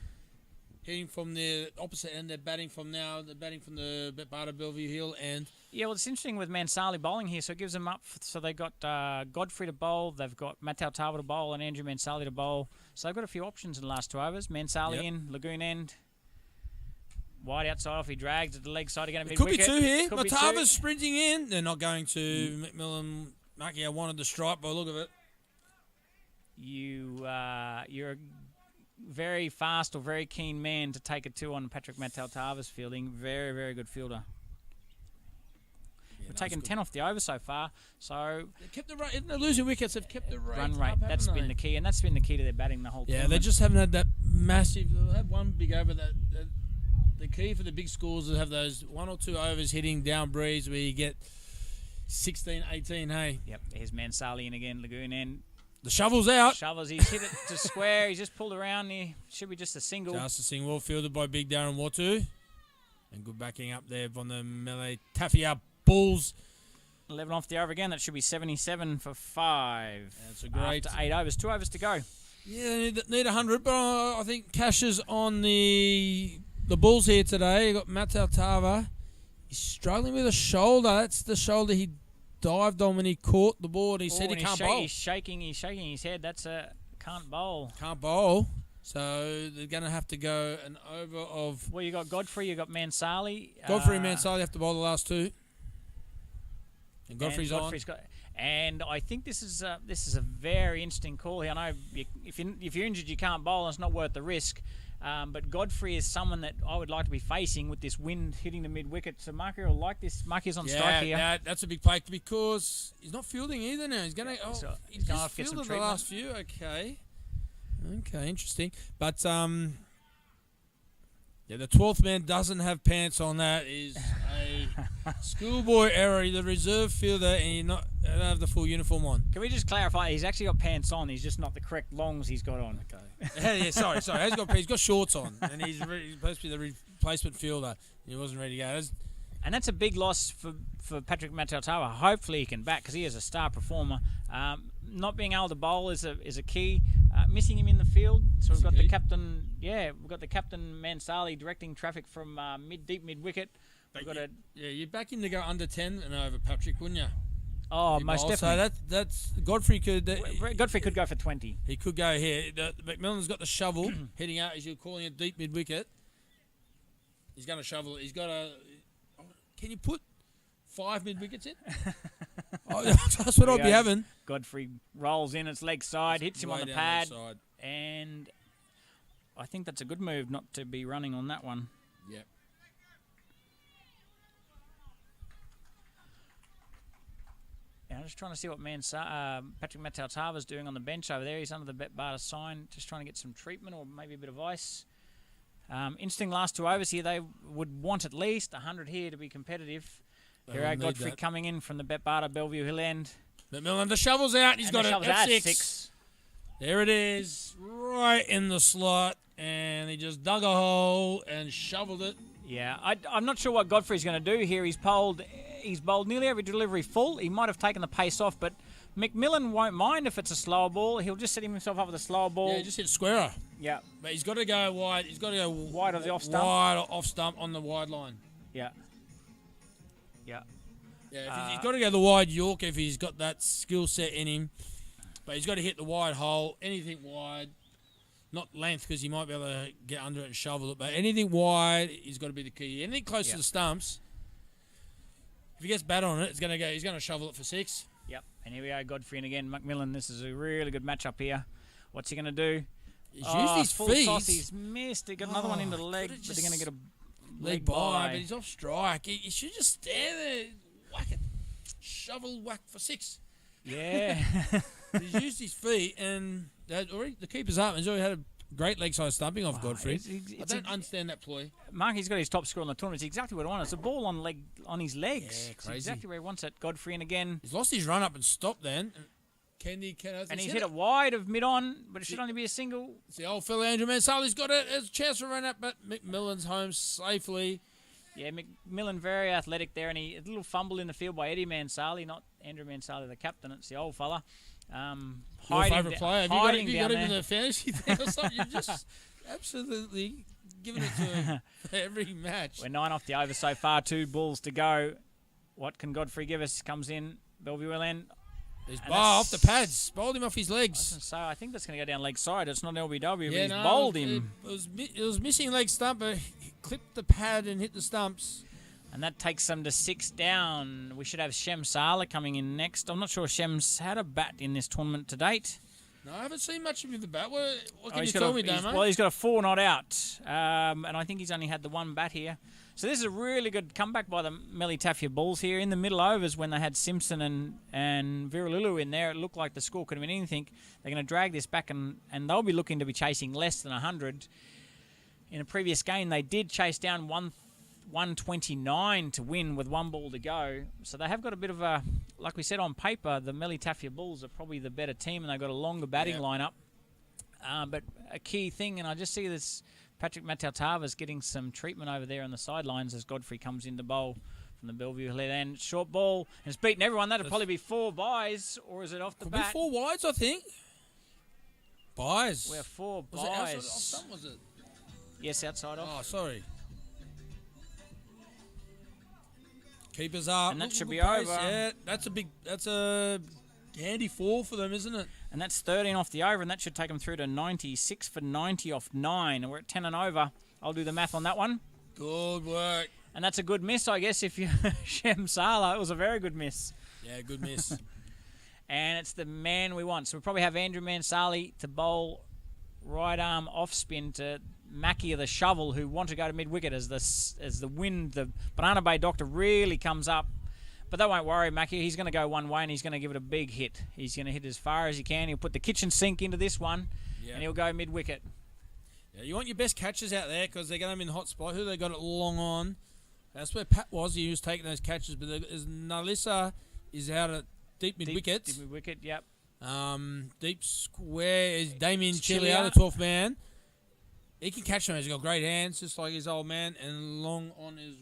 from the opposite end. They're batting from now. They're batting from the BetBarter Bellevue Hill end. Yeah, well, it's interesting with Mansali bowling here, so it gives them up. So they've got Godfrey to bowl, they've got Matau Tava to bowl, and Andrew Mansali to bowl. So they've got a few options in the last 2 overs. Mansali in, Lagoon end. Wide outside off, he drags at the leg side again. Could be 2 here. Matava's sprinting in. They're not going to. McMillan, Markia wanted the stripe by the look of it. You're a very fast or very keen man to take a 2 on Patrick Mataltava's fielding. Very, very good fielder. We've taken 10 off the over so far. So they kept the run. Even though losing wickets, they've kept the run rate. That's been the key, and that's been the key to their batting the whole time. Yeah, they just haven't had that massive. They had one big over that. The key for the big scores is to have those 1 or 2 overs hitting down breeze where you get 16, 18, hey? Yep, here's Mansali in again, Lagoon end. The shovel's out. He's hit it to square. He's just pulled around here. Should be just a single. Just a single, fielded by big Darren Watu. And good backing up there from the Melee Tafia Bulls. 11 off the over again. That should be 77 for 5. That's a great. After 8 overs. 2 overs to go. Yeah, they need 100, but I think Cash is on the Bulls here today. You got Matau Tava. He's struggling with a shoulder. That's the shoulder he dived on when he caught the ball. He said he can't bowl. He's shaking his head. That's a can't bowl. Can't bowl. So they're going to have to go an over of. Well, you got Godfrey, you got Mansali. Godfrey and Mansali have to bowl the last 2. And Godfrey's on. And I think this is a very interesting call here. I know if you're injured, you can't bowl, and it's not worth the risk. But Godfrey is someone that I would like to be facing with this wind hitting the mid-wicket. So Markia will like this. Markia's on strike here. Yeah, that's a big play because he's not fielding either now. He's going to... Oh, he's just fielded the last few. Okay, interesting. But, yeah, the 12th man doesn't have pants on. That is a schoolboy error. He's a reserve fielder and you don't have the full uniform on. Can we just clarify? He's actually got pants on. He's just not the correct longs he's got on. Okay. Yeah, sorry. He's got shorts on, and he's supposed to be the replacement fielder. He wasn't ready to go. And that's a big loss for Patrick Mataltava. Hopefully he can back because he is a star performer. Not being able to bowl is a key. Missing him in the field, so we've got the captain. Yeah, we've got the captain Mansali directing traffic from deep mid wicket. You'd back him to go under 10 and over Patrick, wouldn't you? Oh, most definitely. So that's Godfrey could. Godfrey could go for 20. He could go here. McMillan's got the shovel heading out as you're calling it deep mid wicket. He's going to shovel. He's got a. Can you put 5 mid wickets in? That's what I'd be having. Godfrey rolls in its leg side, hits him on the pad, and I think that's a good move not to be running on that one. Yep. Yeah, I'm just trying to see what Patrick Mataltava's doing on the bench over there. He's under the BetBarter sign, just trying to get some treatment or maybe a bit of ice. Interesting last 2 overs here. They would want at least 100 here to be competitive. Here, Godfrey coming in from the BetBarter Bellevue Hill end. McMillan, the shovel's out. He's got it at 6. 6. There it is, right in the slot. And he just dug a hole and shoveled it. Yeah, I'm not sure what Godfrey's going to do here. He's bowled nearly every delivery full. He might have taken the pace off, but McMillan won't mind if it's a slower ball. He'll just set himself up with a slower ball. Yeah, he just hit squarer. Yeah. But he's got to go wide. He's got to go wide of the off stump. Wide off stump on the wide line. Yeah. Yeah. Yeah, he's got to go the wide York if he's got that skill set in him. But he's got to hit the wide hole, anything wide. Not length, because he might be able to get under it and shovel it, but anything wide is got to be the key. Anything close to the stumps, if he gets bad on it, he's going to shovel it for 6. Yep. And here we go, Godfrey and again McMillan. This is a really good matchup here. What's he going to do? He's used his full feet. Toss, he's missed. He got another one into the leg, but they're going to get a leg by. But he's off strike. He should just stand there, whack it, shovel, whack for 6. Yeah. He's used his feet, and the keeper's up. He's already had a great leg side stumping off Godfrey. I don't understand that ploy. Markie's got his top score in the tournament. It's exactly what I want. It's a ball on his legs. Yeah, crazy. It's exactly where he wants it. Godfrey and again. He's lost his run up and stopped then. Kenny, and he's hit it wide of mid-on, but it should only be a single. It's the old fella Andrew Mansali's got it. There's a chance for a run up, but McMillan's home safely. Yeah, McMillan very athletic there, and a little fumble in the field by Eddie Mansali, not Andrew Mansali, the captain. It's the old fella. Your favourite player? Have you got him there. in the fantasy thing or something? You've just absolutely given it to him for every match. We're 9 off the over so far, 2 balls to go. What can Godfrey give us? Comes in, Bellevue end. He's off the pads, bowled him off his legs. So I think that's going to go down leg side. It's not LBW, but he's bowled him. It was missing leg stump, but he clipped the pad and hit the stumps. And that takes them to 6 down. We should have Shem Sala coming in next. I'm not sure Shem's had a bat in this tournament to date. No, I haven't seen much of him with the bat. What can you tell me, Damo? Well, he's got a 4 not out. And I think he's only had the 1 bat here. So this is a really good comeback by the Melitafia Bulls here. In the middle overs when they had Simpson and Vira in there, it looked like the score could have been anything. They're going to drag this back and they'll be looking to be chasing less than 100. In a previous game, they did chase down 129 to win with 1 ball to go. So they have got a bit of a, like we said on paper, the Melitafia Bulls are probably the better team and they've got a longer batting lineup. But a key thing, and I just see this Patrick Matau-Tava's getting some treatment over there on the sidelines as Godfrey comes in to bowl from the Bellevue end. Short ball, and it's beaten everyone. That'll probably be 4 byes, or is it off the bat? Could be 4 wides, I think. Byes. We're 4 byes. Was it outside off stump, was it? Yes, outside off. Oh, sorry. Keepers up. And that should be pace. over. Yeah, that's a handy 4 for them, isn't it? And that's 13 off the over, and that should take them through to 96 for 90 off 9. And we're at 10 and over. I'll do the math on that one. Good work. And that's a good miss, I guess, if you Shem Sala. It was a very good miss. Yeah, good miss. And it's the man we want. So we'll probably have Andrew Mansali to bowl right arm off spin to Markia the shovel, who want to go to mid-wicket as the wind, the Banana Bay Doctor really comes up. But they won't worry, Markia. He's going to go one way and he's going to give it a big hit. He's going to hit as far as he can. He'll put the kitchen sink into this one and he'll go mid-wicket. Yeah, you want your best catches out there because they're going to be in the hot spot. Who they got it long on? That's where Pat was. He was taking those catches. But Nalisa is out at deep mid-wicket. Deep mid-wicket, yep. Deep square is Damien Chilia, the 12th man. He can catch them. He's got great hands, just like his old man. And long on his...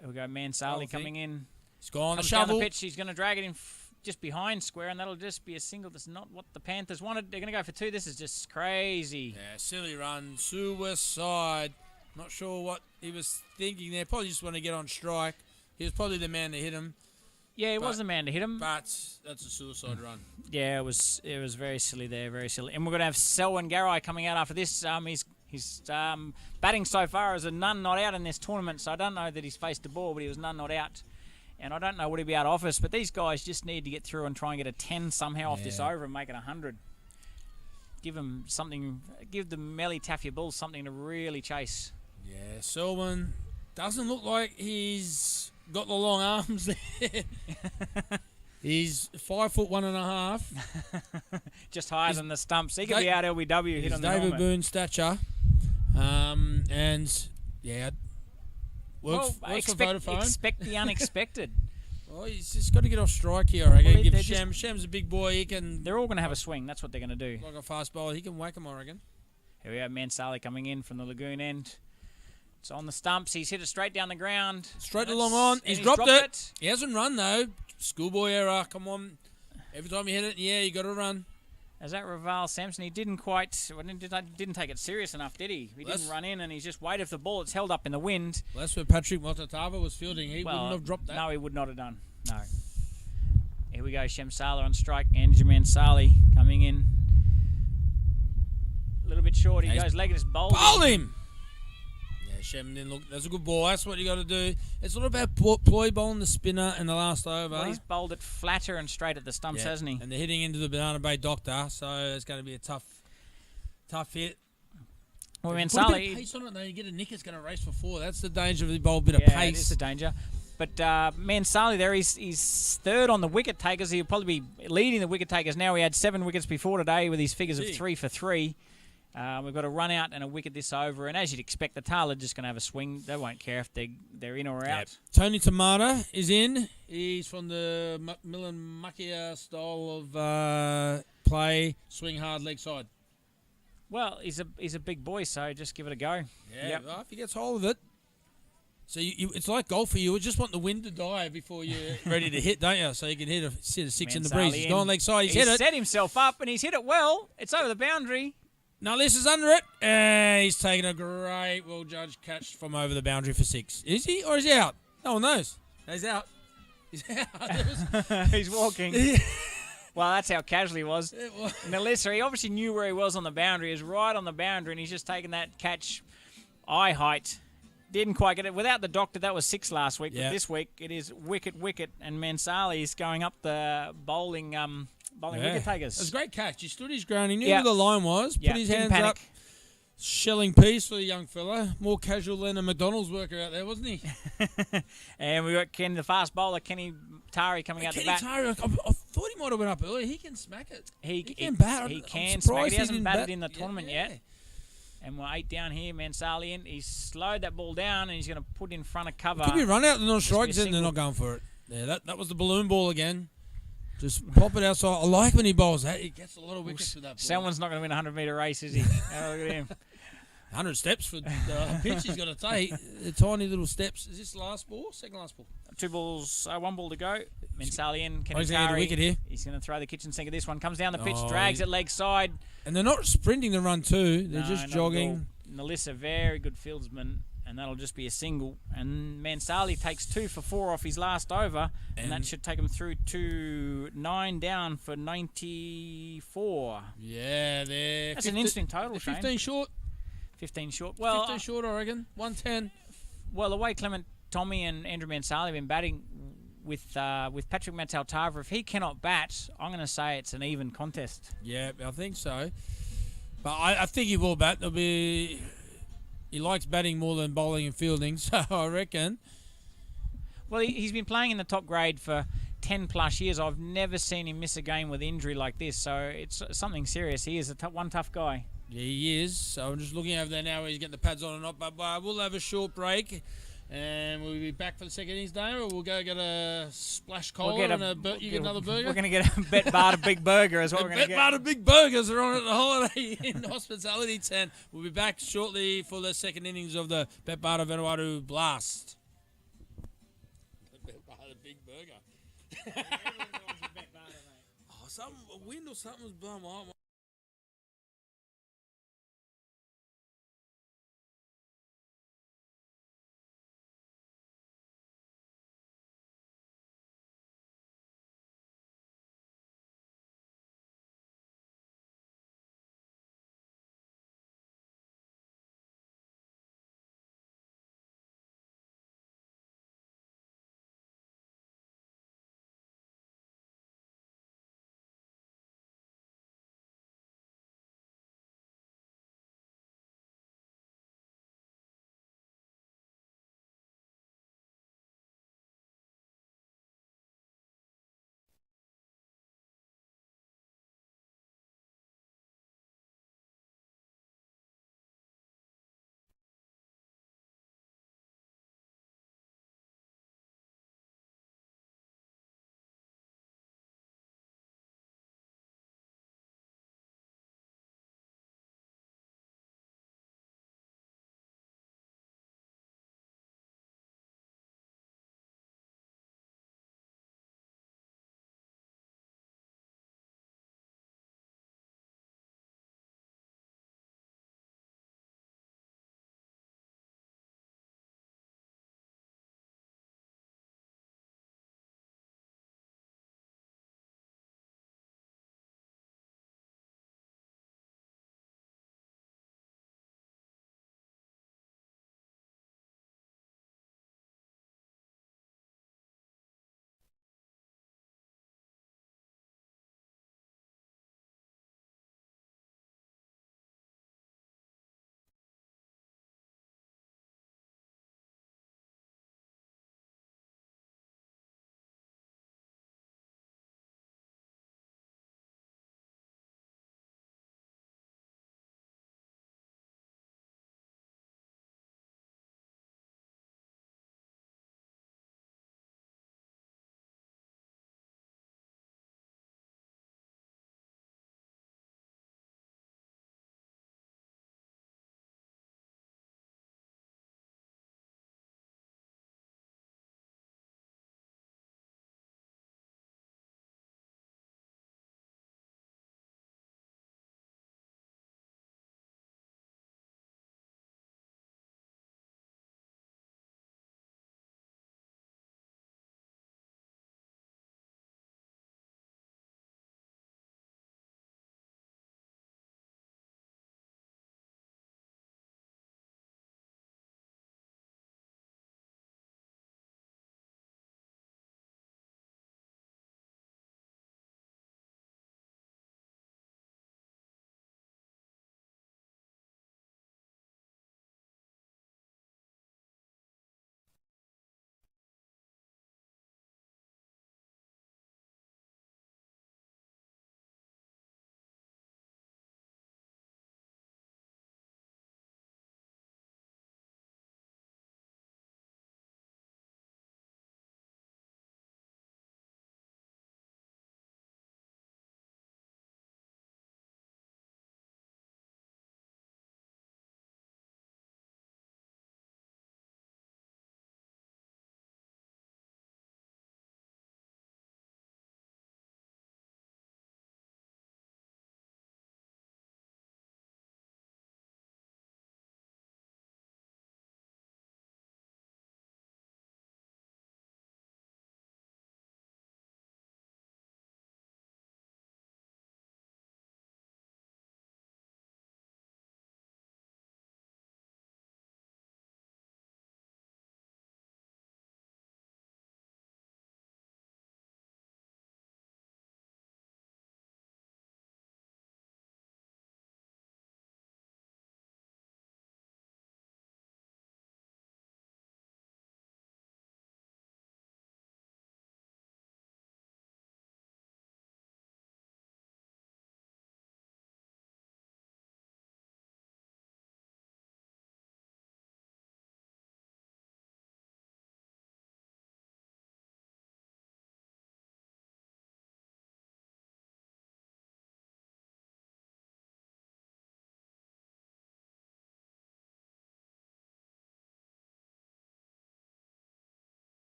Here we go, Mansali coming in. He's gone. Comes the shovel. down the pitch. He's going to drag it in just behind square, and that'll just be a single. That's not what the Panthers wanted. They're going to go for 2. This is just crazy. Yeah, silly run. Suicide. Not sure what he was thinking there. Probably just want to get on strike. He was probably the man to hit him. Yeah, he was the man to hit him. But that's a suicide run. Yeah, it was very silly there, very silly. And we're going to have Selwyn Garae coming out after this. He's batting so far as a none not out in this tournament, so I don't know that he's faced the ball, but he was none not out. And I don't know what he'll be out of office, but these guys just need to get through and try and get a 10 somehow off this over and make it 100. Give them something, give the Melitafia Bulls something to really chase. Yeah, Selwyn doesn't look like he's got the long arms there. He's 5'1.5". Just higher than the stumps. He could be out LBW hit on the David helmet. Boone stature. And yeah, works for Vodafone. Expect the unexpected. Oh, he's just got to get off strike here, I reckon. Well, Give Shem. Shem's a big boy. He can... They're all going to have a swing. That's what they're going to do. Like a fast bowler. He can whack him, I reckon. Here we have Mansali coming in from the lagoon end. It's on the stumps. He's hit it straight down the ground. Straight along on. He's dropped it. He hasn't run, though. Schoolboy error. Come on. Every time you hit it, yeah, you got to run. As that Raval Sampson, he didn't take it serious enough, did he? He didn't run in, and he's just waited for the ball. It's held up in the wind. Well, that's where Patrick Motatava was fielding. He wouldn't have dropped that. No, he would not have done. No. Here we go. Shem Sala on strike. Andrew Mansali coming in. A little bit short. He goes leg. It's bowled. Bowl him! Yeah, Shem didn't look. That's a good ball. That's what you got to do. It's all about ploy bowling the spinner in the last over. Well, he's bowled it flatter and straight at the stumps, hasn't he? And they're hitting into the Banana Bay Doctor, so it's going to be a tough hit. Well, Mansali. Put a bit of pace on it, though. You get a nick, it's going to race for 4. That's the danger of the bowl, bit of pace. It is the danger. But Mansali there, he's third on the wicket takers. He'll probably be leading the wicket takers now. He had 7 wickets before today with his figures of 3 for 3. We've got a run out and a wicket this over. And as you'd expect, the Tail are just going to have a swing. They won't care if they're in or out. Tony Tamata is in. He's from the McMillan Markia style of play. Swing hard, leg side. Well, he's a big boy, so just give it a go. Yeah, well, if he gets hold of it. So it's like golf for you. You just want the wind to die before you're ready to hit, don't you? So you can hit a 6 in the breeze. He's gone leg side. He's hit it. Set himself up, and he's hit it well. It's over the boundary. Now this is under it. And he's taken a great, well-judged catch from over the boundary for 6. Is he or is he out? No one knows. He's out. He's out. He's walking. Well, that's how casual he was. Melissa, he obviously knew where he was on the boundary. He was right on the boundary, and he's just taken that catch eye height. Didn't quite get it. Without the doctor, that was 6 last week. But this week, it is wicket, and Mansali's going up the bowling wicket takers. It was a great catch. He stood his ground. He knew where the line was. Put his hands panic. up. Shelling piece for the young fella. More casual than a McDonald's worker out there, wasn't he? And we got Ken, the fast bowler, Kenny Tari coming out the bat. Tari, I thought he might have went up early. He can smack it. He can bat. He hasn't batted in the tournament yet. And we're 8 down here. Mansali in. He's slowed that ball down, and he's going to put in front of cover. Could be run out. They're not strikes, and they're not going for it. Yeah, that was the balloon ball again. Just pop it outside. I like when he bowls that. He gets a lot of wickets with that ball. Selwyn's not going to win a 100-metre race, is he? Have a look at him. 100 steps for the pitch he's got to take. The tiny little steps. Is this last ball? Second last ball? 2 balls, 1 ball to go. Mansali in. Kenny he's going to get a wicket here. He's going to throw the kitchen sink of this one. Comes down the pitch, drags it leg side. And they're not sprinting the run too. They're just jogging. Nalissa, very good fieldsman, and that'll just be a single. And Mansali takes 2 for 4 off his last over, and that should take him through to 9 down for 94. Yeah, they're... That's an instant total, 15 Shane. short. 15 short. Well, 15 short, I reckon. 110. Well, the way Clement Tommy and Andrew Mansali have been batting with Patrick Mataltava, if he cannot bat, I'm going to say it's an even contest. Yeah, I think so. But I think he will bat. He likes batting more than bowling and fielding, so I reckon. Well, he's been playing in the top grade for 10 plus years. I've never seen him miss a game with injury like this, so it's something serious. He is one tough guy. Yeah, he is. So I'm just looking over there now where he's getting the pads on or not. But we'll have a short break. And we'll be back for the second innings, day, or we'll go get a splash cola you get another burger? We're going to get a BetBarter Big Burger is what we're going to get. BetBarter Big Burgers are on at the Holiday Inn Hospitality Tent. We'll be back shortly for the second innings of the BetBarter Vanuatu Blast. BetBarter Big Burger. A wind or something was blowing my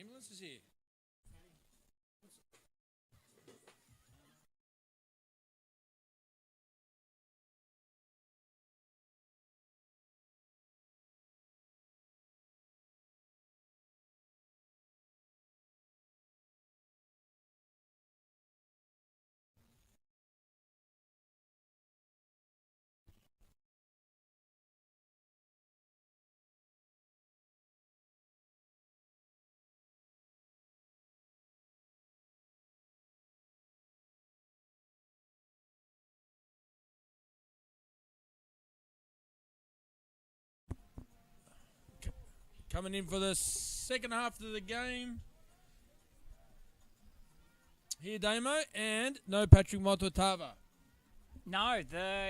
Ambulance is here. Coming in for the second half of the game. Here, Damo, and no Patrick Mototava. No,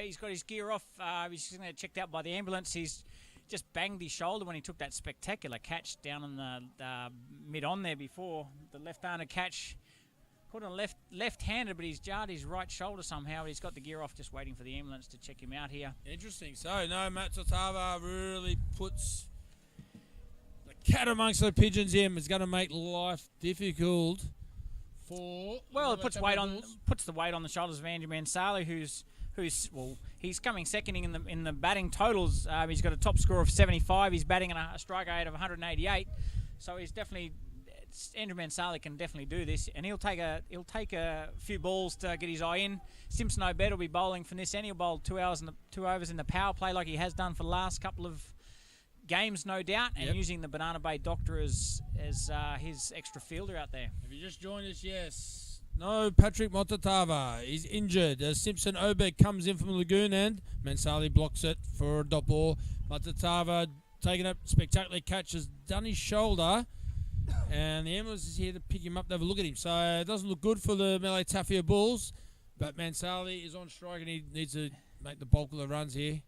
he's got his gear off. He's just going to get checked out by the ambulance. He's just banged his shoulder when he took that spectacular catch down in the mid-on there before. The left-handed catch. Caught on left-handed, but he's jarred his right shoulder somehow. But he's got the gear off, just waiting for the ambulance to check him out here. Interesting. So, no, Mototava really puts the cat amongst the pigeons in. It's going to make life difficult for... Well, it puts the weight on the shoulders of Andrew Mansali, who's he's coming second in the batting totals. He's got a top score of 75. He's batting at a strike rate of 188. So he's definitely... Andrew Mansali can definitely do this, and he'll take a few balls to get his eye in. Simpson Obed will be bowling from this, and he'll bowl 2 overs in the power play like he has done for the last couple of games, no doubt, and using the Banana Bay Doctor as his extra fielder out there. If you just joined us, yes. No, Patrick Mototava. He's injured. Simpson Obed comes in from Lagoon End. Mansali blocks it for a dot ball. Mototava taking up spectacular catch, has done his shoulder, and the ambulance is here to pick him up to have a look at him. So it doesn't look good for the Malay Tafia Bulls, but Mansali is on strike and he needs to make the bulk of the runs here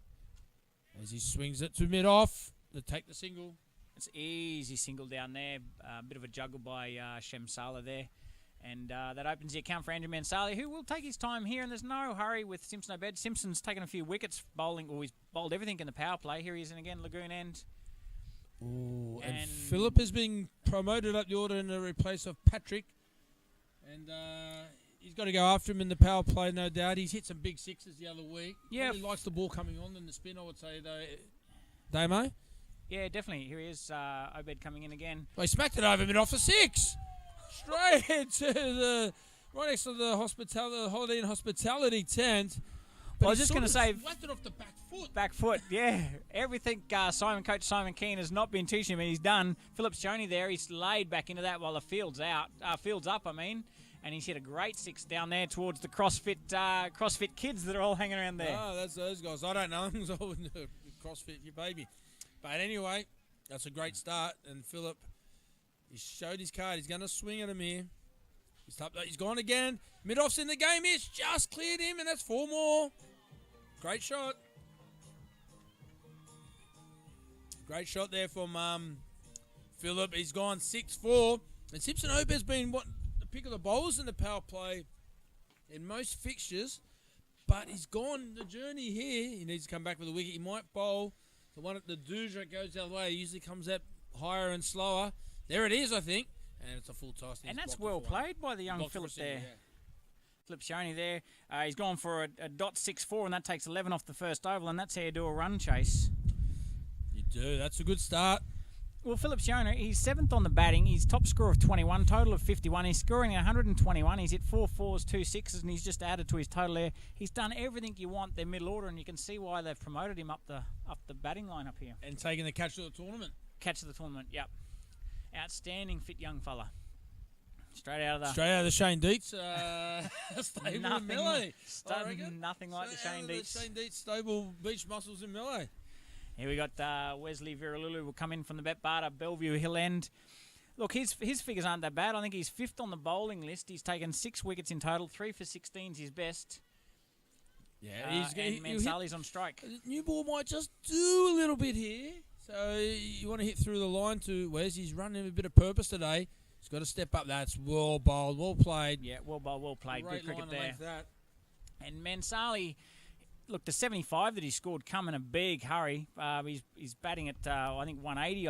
as he swings it to mid-off to take the single. It's easy single down there. A bit of a juggle by Shem Sala there. And that opens the account for Andrew Mansali, who will take his time here, and there's no hurry with Simpson Obed. Simpson's taken a few wickets bowling, or he's bowled everything in the power play. Here he is in again, Lagoon End. Ooh, and Phillip is being promoted up the order in the replace of Patrick. And he's got to go after him in the power play, no doubt. He's hit some big sixes the other week. Yeah. He likes the ball coming on in the spin, I would say, though. Damo? Yeah, definitely. Here he is, Obed coming in again. Well, he smacked it over mid off for 6. Straight to right next to the Holiday Inn Hospitality tent. But I was just going to say... Whacked it off the back foot. Back foot, yeah. Everything Coach Simon Keane has not been teaching him, and he's done. Phillips Joni there, he's laid back into that while the field's up, and he's hit a great 6 down there towards the CrossFit kids that are all hanging around there. Oh, that's those guys. I don't know them, so I wouldn't do CrossFit, you baby. But anyway, that's a great start, and Phillip, he showed his card. He's going to swing at him here. He's gone again. Mid-off's in the game. He's just cleared him, and that's 4 more. Great shot. Great shot there from Phillip. He's gone 6-4. And Simpson Obed's been the pick of the bowlers in the power play in most fixtures. But he's gone the journey here. He needs to come back with a wicket. He might bowl the one at the Dooja goes the other way. He usually comes out higher and slower. There it is, I think. And it's a full toss. And that's well played by the young Phillip there. Yeah. Phillip Shoney there. He's gone for a .64, and that takes 11 off the first oval, and that's how you do a run chase. You do. That's a good start. Well, Phillip Shoney, he's 7th on the batting. He's top score of 21, total of 51. He's scoring 121. He's hit 4 4s, 2 6s, and he's just added to his total there. He's done everything you want, their middle order, and you can see why they've promoted him up the batting line up here. And taking the catch of the tournament. Catch of the tournament, yep. Outstanding fit young fella. Straight out of the Shane Dietz stable in Melee. Nothing like the Shane Dietz. The Shane Dietz stable beach muscles in Melee. Here we got Wesley Vira will come in from the BetBarter Bellevue Hill End. Look, his figures aren't that bad. I think he's 5th on the bowling list. He's taken 6 wickets in total. 3 for 16 is his best. Yeah, and Mansali's on strike. New ball might just do a little bit here. So you want to hit through the line to Wes. He's running a bit of purpose today. He's got to step up. That's well bowled, well played. Yeah, well bowled, well played. Great good cricket there. That. And Mansali, look, the 75 that he scored come in a big hurry. He's batting at, I think, 180,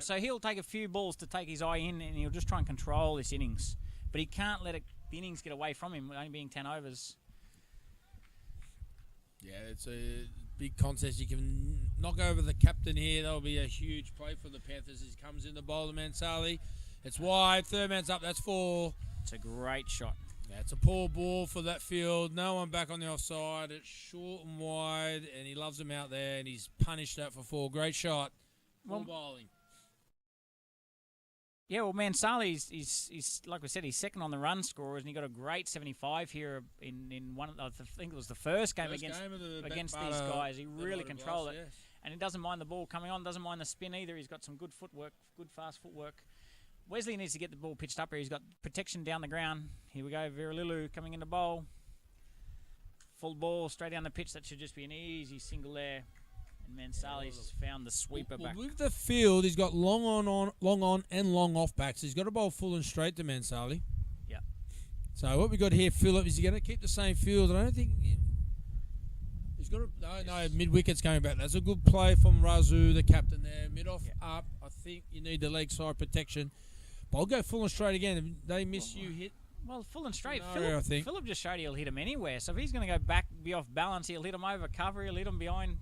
So he'll take a few balls to take his eye in, and he'll just try and control this innings. But he can't let the innings get away from him, only being 10 overs. Yeah, it's a big contest. You can knock over the captain here. That'll be a huge play for the Panthers as he comes in the bowl to Mansali. It's wide. Third man's up. That's 4. It's a great shot. Yeah, it's a poor ball for that field. No one back on the offside. It's short and wide, and he loves him out there, and he's punished that for 4. Great shot. Full bowling. Yeah, well, Mansali, he's like we said, he's second on the run scorers, and he got a great 75 here in one. I think it was the first game against these guys. He really controlled it, yes. And he doesn't mind the ball coming on, doesn't mind the spin either. He's got some good footwork, good fast footwork. Wesley needs to get the ball pitched up here. He's got protection down the ground. Here we go, Vira coming in the bowl. Full ball straight down the pitch. That should just be an easy single there. And Mansali's found the sweeper back. With the field, he's got long on and long off backs. He's got a bowl full and straight to Mansali. Yeah. So what we got here, Phillip, is he going to keep the same field? I don't think he's got no mid wicket's coming back. That's a good play from Rasu, the captain there. Mid off up. I think you need the leg side protection. But I'll go full and straight again. If they miss you hit. Well, full and straight. I think Phillip just showed he'll hit him anywhere. So if he's going to go back, be off balance, he'll hit him over cover. He'll hit him behind.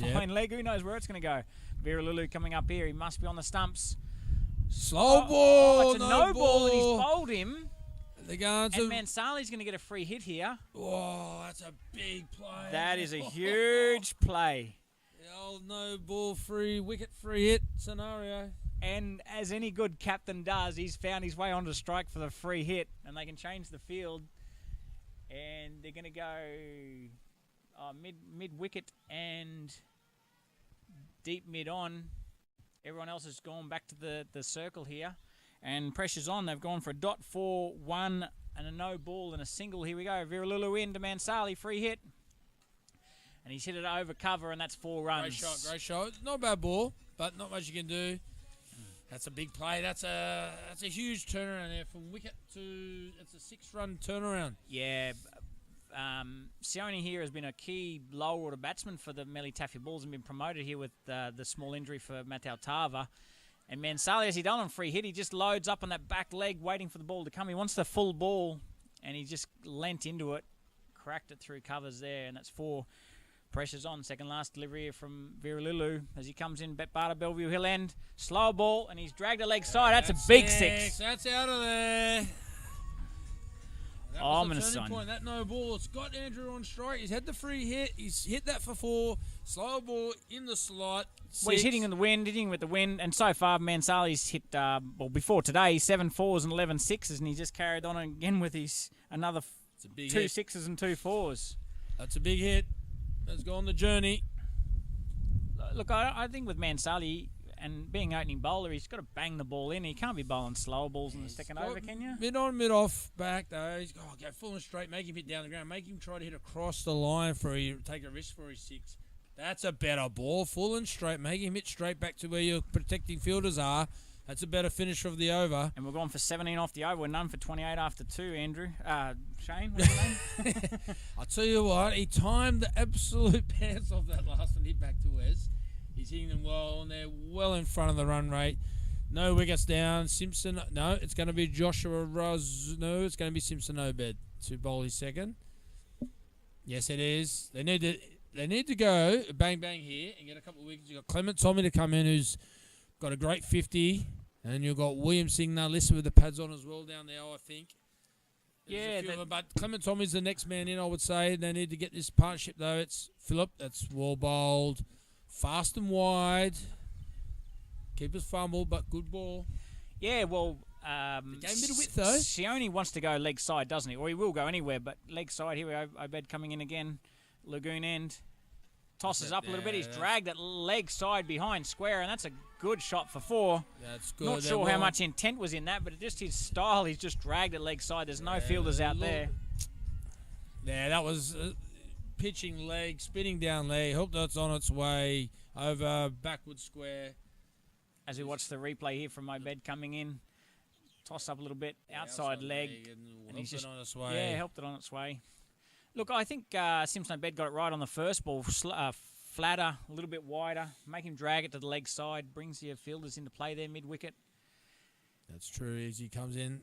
Fine leg, who knows where it's going to go. Vira coming up here. He must be on the stumps. Slow ball. It's a no ball, and he's bowled him. And Mansali's going to get a free hit here. Oh, that's a big play. That is a huge play. The old no ball wicket free hit scenario. And as any good captain does, he's found his way onto strike for the free hit, and they can change the field. And they're going to go mid wicket and deep mid on. Everyone else has gone back to the circle here, and pressure's on. They've gone for a dot, 4, 1, and a no ball and a single. Here we go. Vira in to Mansali, free hit, and he's hit it over cover, and that's 4 runs. Great shot. Not a bad ball, but not much you can do. That's a big play. That's a huge turnaround there from wicket to. It's a 6-run turnaround. Yeah. Sione here has been a key lower order batsman for the Melly Taffy Bulls and been promoted here with the small injury for Matau Tava. And Mansali, as he done on free hit, he just loads up on that back leg waiting for the ball to come. He wants the full ball, and he just leant into it, cracked it through covers there, and that's 4. Pressure's on. Second last delivery here from Vira as he comes in. BetBarter, Bellevue Hill End. Slow ball, and he's dragged a leg side. That's a big 6. That's out of there. That was the turning point. That no ball. It's got Andrew on strike. He's had the free hit. He's hit that for 4. Slow ball in the slot. 6. Well, he's hitting with the wind. And so far, Mansali's hit, before today, 7 4s and 11 6s, and he just carried on again with his another 2 6s and 2 4s. That's a big hit. Let's go on the journey. Look, I think with Mansali and being opening bowler, he's got to bang the ball in. He can't be bowling slow balls in the second over, can you? Mid on, mid off, back though. He's go full and straight, make him hit down the ground, make him try to hit across the line take a risk for his 6. That's a better ball, full and straight, make him hit straight back to where your protecting fielders are. That's a better finish of the over. And we're going for 17 off the over. We're none for 28 after 2, Andrew. Shane, what's your name? I'll tell you what, he timed the absolute pants off that last one hit back to Wes. He's hitting them well, and they're well in front of the run rate. No wickets down. Simpson, no, it's going to be Joshua Rasu. No, it's going to be Simpson Obed to bowl his second. Yes, it is. They need to go bang bang here and get a couple of wickets. You've got Clement Tommy to come in, who's got a great 50. And you've got William Singh now listed with the pads on as well down there, I think. But Clement Tommy's the next man in, I would say. They need to get this partnership, though. It's Phillip. That's well bowled. Fast and wide. Keeper's fumble, but good ball. Yeah, well... the game bit of width, though. Sione wants to go leg side, doesn't he? Or he will go anywhere, but leg side. Here we go. Obed coming in again. Lagoon end. Tosses up a little bit. He's dragged that leg side behind square, and that's a good shot for 4. That's good. Not sure how much intent was in that, but just his style, he's just dragged it leg side. There's no fielders out there. Yeah, that was pitching leg, spinning down leg. Hope that's on its way over backward square. As we watch the replay here from Obed coming in, toss up a little bit, outside leg, and he's just on its way. Yeah, helped it on its way. Look, I think Simpson Obed got it right on the first ball. flatter, a little bit wider, make him drag it to the leg side, brings your fielders into play there mid-wicket. That's true. As he comes in,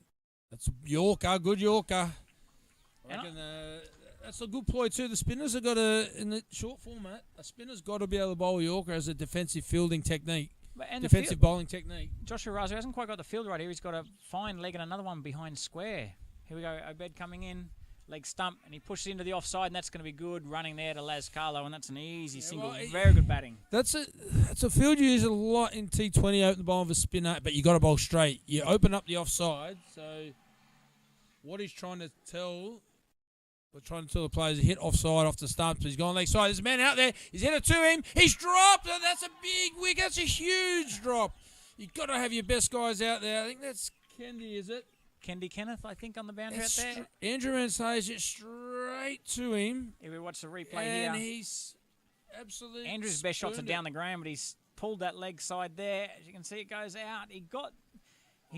that's a Yorker, good Yorker. I reckon that's a good ploy too. The spinners have got in the short format, a spinner's got to be able to bowl Yorker as a defensive fielding technique. And defensive bowling technique. Joshua Rasu hasn't quite got the field right here. He's got a fine leg and another one behind square. Here we go. Obed coming in, leg stump, and he pushes into the offside, and that's going to be good. Running there to Carlot, and that's an easy single. Very good batting. That's a field you use a lot in T20, open the bowl of a spinner, but you got to bowl straight. You open up the offside. So what he's trying to tell. We're trying to tell the players to hit offside off the stumps. He's gone leg side. There's a man out there. He's hit it to him. He's dropped. That's a big wicket. That's a huge drop. You've got to have your best guys out there. I think that's Kendy, is it? Kendy Kenneth, I think, on the boundary out there. Andrew Mann says it straight to him. If we watch the replay and here. He's absolutely Andrew's best shots are down the ground, but he's pulled that leg side there. As you can see, it goes out. He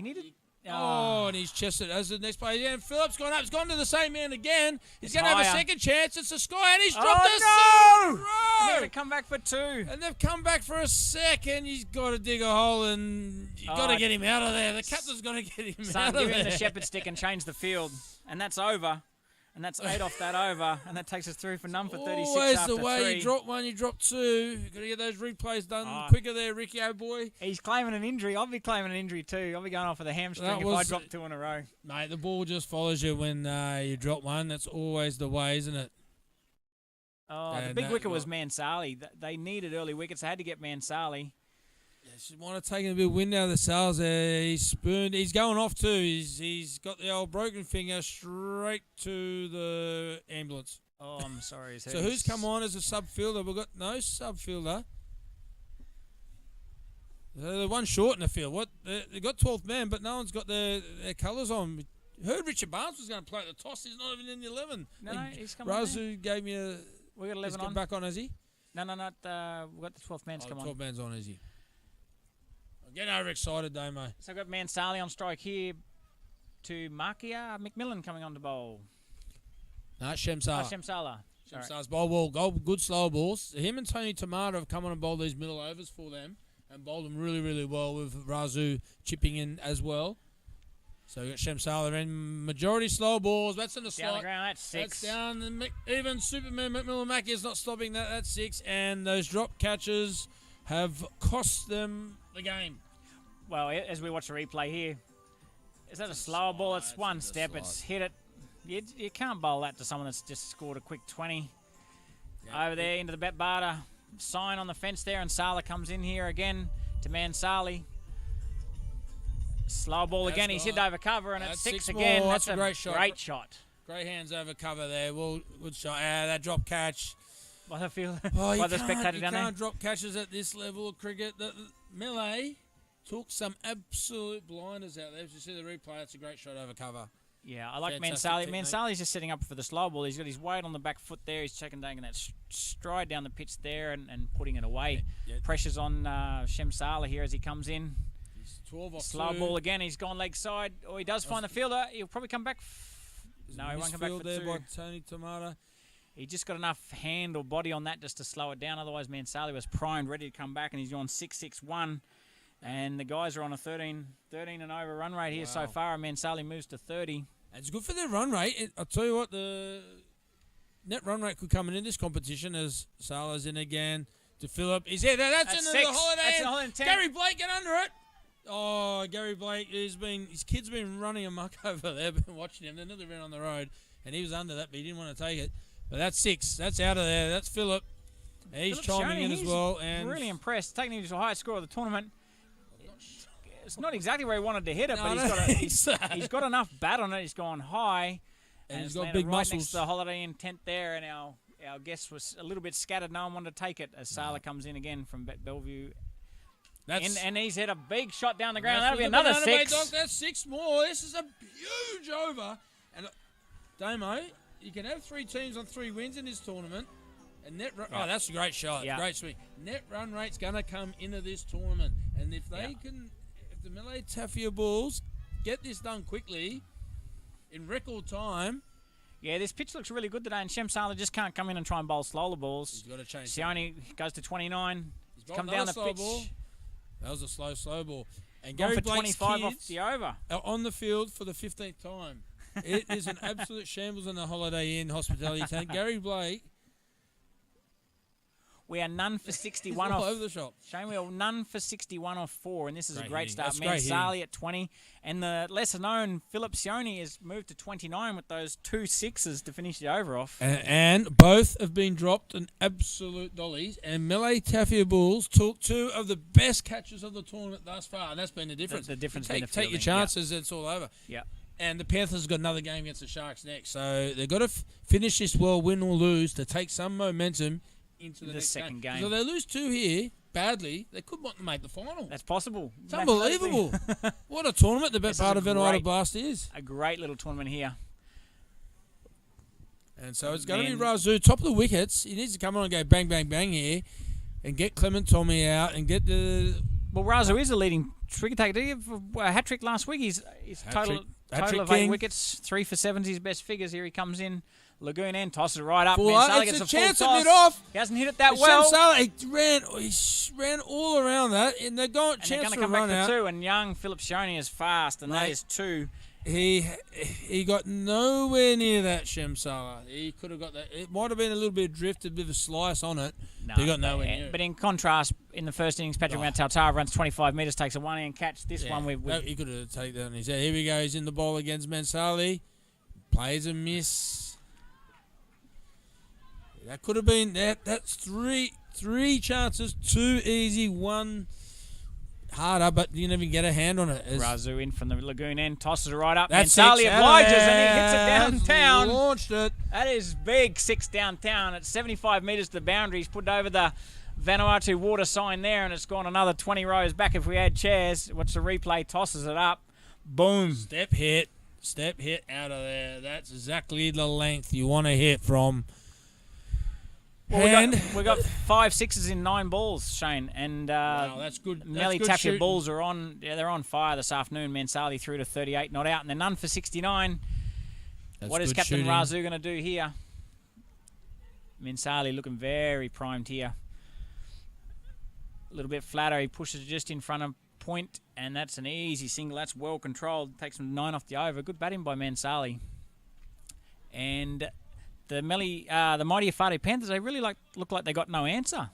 needed... and he's chested as the next player. Yeah, and Phillips gone up. He's gone to the same man again. He's going to have a second chance. It's the Sky, and he's dropped a no! row. They're going to come back for 2. And they've come back for a second. He's got to dig a hole, and you've got to get him out of there. The captain's got to get him out of there. Give him the shepherd stick and change the field. And that's over. And that's 8 off that over. And that takes us through for none for 36 Always after the way 3. you drop one, you drop 2. You've got to get those replays done quicker there, Ricky, oh boy. He's claiming an injury. I'll be claiming an injury too. I'll be going off with a hamstring if I drop 2 in a row. Mate, the ball just follows you when you drop one. That's always the way, isn't it? The big wicket was Mansali. They needed early wickets. They had to get Mansali. She might have taken a bit of wind out of the sails there. He's spooned. He's going off too. He's got the old broken finger straight to the ambulance. Oh, I'm sorry. So who's come on as a sub-fielder? We've got no sub-fielder. The one short in the field. What? They got 12th man, but no one's got their colours on. Heard Richard Barnes was going to play at the toss. He's not even in the 11. No, he's coming Rasu gave me a... We got 11 on. Back on, has he? No, we've got the 12th man's come on. 12th man's on, is he? I'm getting overexcited, Damo. So I've got Mansali on strike here to Markia. McMillan coming on to bowl. No, Shem Sala. Shem Sala. Shem Sala's bowl good slow balls. Him and Tony Tamata have come on and bowled these middle overs for them and bowled them really, really well with Rasu chipping in as well. So we've got Shem Sala in. Majority slow balls. That's in the slot. Down the ground, that's 6. That's down. Even Superman McMillan Mackie is not stopping that. That's 6. And those drop catches have cost them the game. Well, as we watch the replay here, is that a slower ball? It's one step. It's hit it. You can't bowl that to someone that's just scored a quick 20. Over there into the BetBarter. Sign on the fence there, and Sala comes in here again to Mansali. Slow ball again. He's hit over cover, and it's 6 again. That's a great shot. Great hands over cover there. Well, good shot. That drop catch. By the field. By the spectator down there. You can't drop catches at this level of cricket. The Melee took some absolute blinders out there. As you see the replay, it's a great shot over cover. Yeah, I like Mansali. Mansali's just setting up for the slow ball. He's got his weight on the back foot there. He's taking that stride down the pitch there and putting it away. Pressure's on Shem Sala here as he comes in. He's 12 off slow ball again. He's gone leg side. Oh, he does find the fielder. He'll probably come back. No, he won't come back for 2. There by Tony Tamata. He just got enough hand or body on that just to slow it down. Otherwise, Mansali was primed, ready to come back, and he's on 6-6-1. And the guys are on a 13 and over run rate here so far. And Mansali moves to 30. It's good for their run rate. I'll tell you what, the net run rate could come in this competition as Sala's in again to Phillip. He's there. That's into 6. the holiday. That's in the holiday 10. Gary Blake, get under it. Oh, Gary Blake, his kid's been running amok over there. Been watching him. They nearly ran on the road, and he was under that, but he didn't want to take it. But that's 6. That's out of there. That's Phillip. He's chiming in as well. And really impressed, taking him to the highest score of the tournament. It's not exactly where he wanted to hit it, but he's got enough bat on it. He's gone high, and he's got big muscles. Next to the holiday intent there, and our guest was a little bit scattered. No one wanted to take it as Sala comes in again from Bellevue. And he's hit a big shot down the ground. That'll be another 6. Dog, that's 6 more. This is a huge over. And Damo, you can have 3 teams on 3 wins in this tournament. And that's a great shot. Yeah. Great swing. Net run rate's going to come into this tournament. And if they can... the Malay Tafia Bulls get this done quickly in record time, Yeah, this pitch looks really good today, and Shem Sala just can't come in and try and bowl slower balls. He's got to change. Sione goes to 29. He's Come down the pitch. Ball. That was a slow ball. And Gone Gary for Blake's 25 kids off the over. are on the field for the 15th time. It is an absolute shambles in the Holiday Inn hospitality tent. Gary Blake. We are none for 61 all off. over the shop. Shane, we are none for 61 off 4, and this is a great hitting. start. That's great Mansali at 20, and the lesser-known Philip Sione has moved to 29 with those 2 sixes to finish the over off. And both have been dropped in absolute dollies. And Melee Tafia Bulls took 2 of the best catches of the tournament thus far, and that's been the difference. The difference take, been the take your fielding, chances, it's all over. Yeah. And the Panthers got another game against the Sharks next, so they've got to finish this well, win or lose, to take some momentum into the next second game. So if they lose 2 here badly, they could want to make the final. That's possible. It's unbelievable. What a tournament the BetBarter Vanuatu Blast is. A great little tournament here. And so it's going to be Rasu, top of the wickets. He needs to come on and go bang, bang, bang here and get Clement Tommy out and get the... Well, Rasu is the leading wicket taker. Did he have a hat-trick last week? He's total of 8 wickets, 3 for 7's his best figures. Here he comes in. Lagoon end, tosses it right up. Sala gets a chance full to toss. mid off. He hasn't hit it that well. Sala, he ran all around that, and they're going to come back for 2. And young Philip Sione is fast, and that is 2. He got nowhere near that, Shem Sala. He could have got that. It might have been a little bit drifted, a bit of a slice on it. No, but he got nowhere near. But in contrast, in the first innings, Patrick Matau runs 25 metres, takes a one-hand catch. This one he could have taken that on his head. Here we go. He's in the ball against Mansali. Plays a miss. That could have been that. That's three chances. 2 easy, 1 harder, but you didn't even get a hand on it. Rasu in from the Lagoon end, tosses it right up. That's Mansali obliges and he hits it downtown. Launched it. That is big, 6 downtown. It's 75 metres to the boundary. He's put over the Vanuatu water sign there, and it's gone another 20 rows back if we had chairs. Watch the replay, tosses it up. Boom. Step hit out of there. That's exactly the length you want to hit from. Well, we got 5 sixes in 9 balls, Shane, and wow, that's good. Melly Tafia Bulls are on. Yeah, they're on fire this afternoon. Mansali through to 38, not out, and they're none for 69. What is Captain Rasu going to do here? Mansali looking very primed here. A little bit flatter. He pushes just in front of point, and that's an easy single. That's well controlled. Takes him 9 off the over. Good batting by Mansali. And the mighty Efate Panthers, they really look like they got no answer.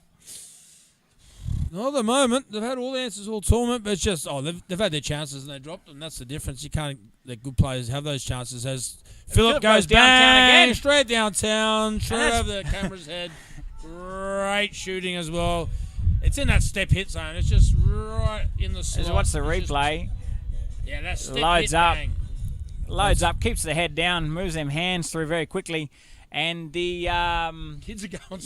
Not at the moment. They've had all the answers all tournament, but it's just they've had their chances and they dropped them. That's the difference. You can't let good players have those chances. As Philip goes downtown again, straight downtown, straight over the camera's head. Great shooting as well. It's in that step hit zone. It's just right in the slot. What's the replay? Yeah, that's step loads hit up. bang. Loads up, keeps the head down, moves them hands through very quickly. And the kids are going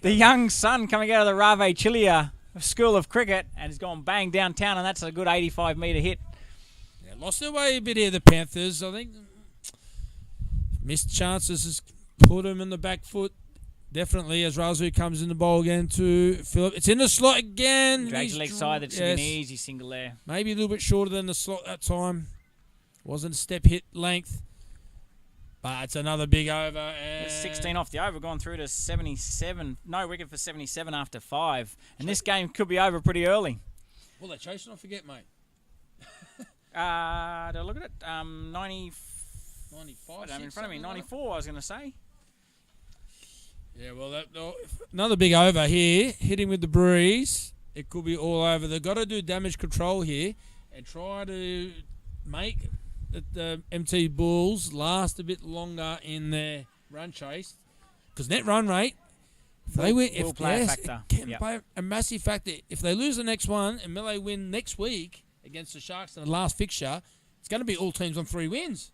young son coming out of the Rave Chilia School of Cricket, and he's gone bang downtown, and that's a good 85-metre hit. Yeah, lost their way a bit here, the Panthers. I think missed chances has put them in the back foot. Definitely, as Rasu comes in the bowl again to Philip. It's in the slot again. Drags the leg side. That should be an easy single there. Maybe a little bit shorter than the slot that time. Wasn't a step hit length. But it's another big over. And 16 off the over, gone through to 77. No wicket for 77 after 5. And this game could be over pretty early. Well, they're chasing, I forget, mate. Do I look at it? 95. In front of me. 94, I was going to say. Yeah, well, another big over here. Hitting with the breeze. It could be all over. They've got to do damage control here and try to make the MT Bulls last a bit longer in their run chase. Because net run rate, will play a factor. Can play a massive factor. If they lose the next one and Melee win next week against the Sharks in the last fixture, it's going to be all teams on 3 wins.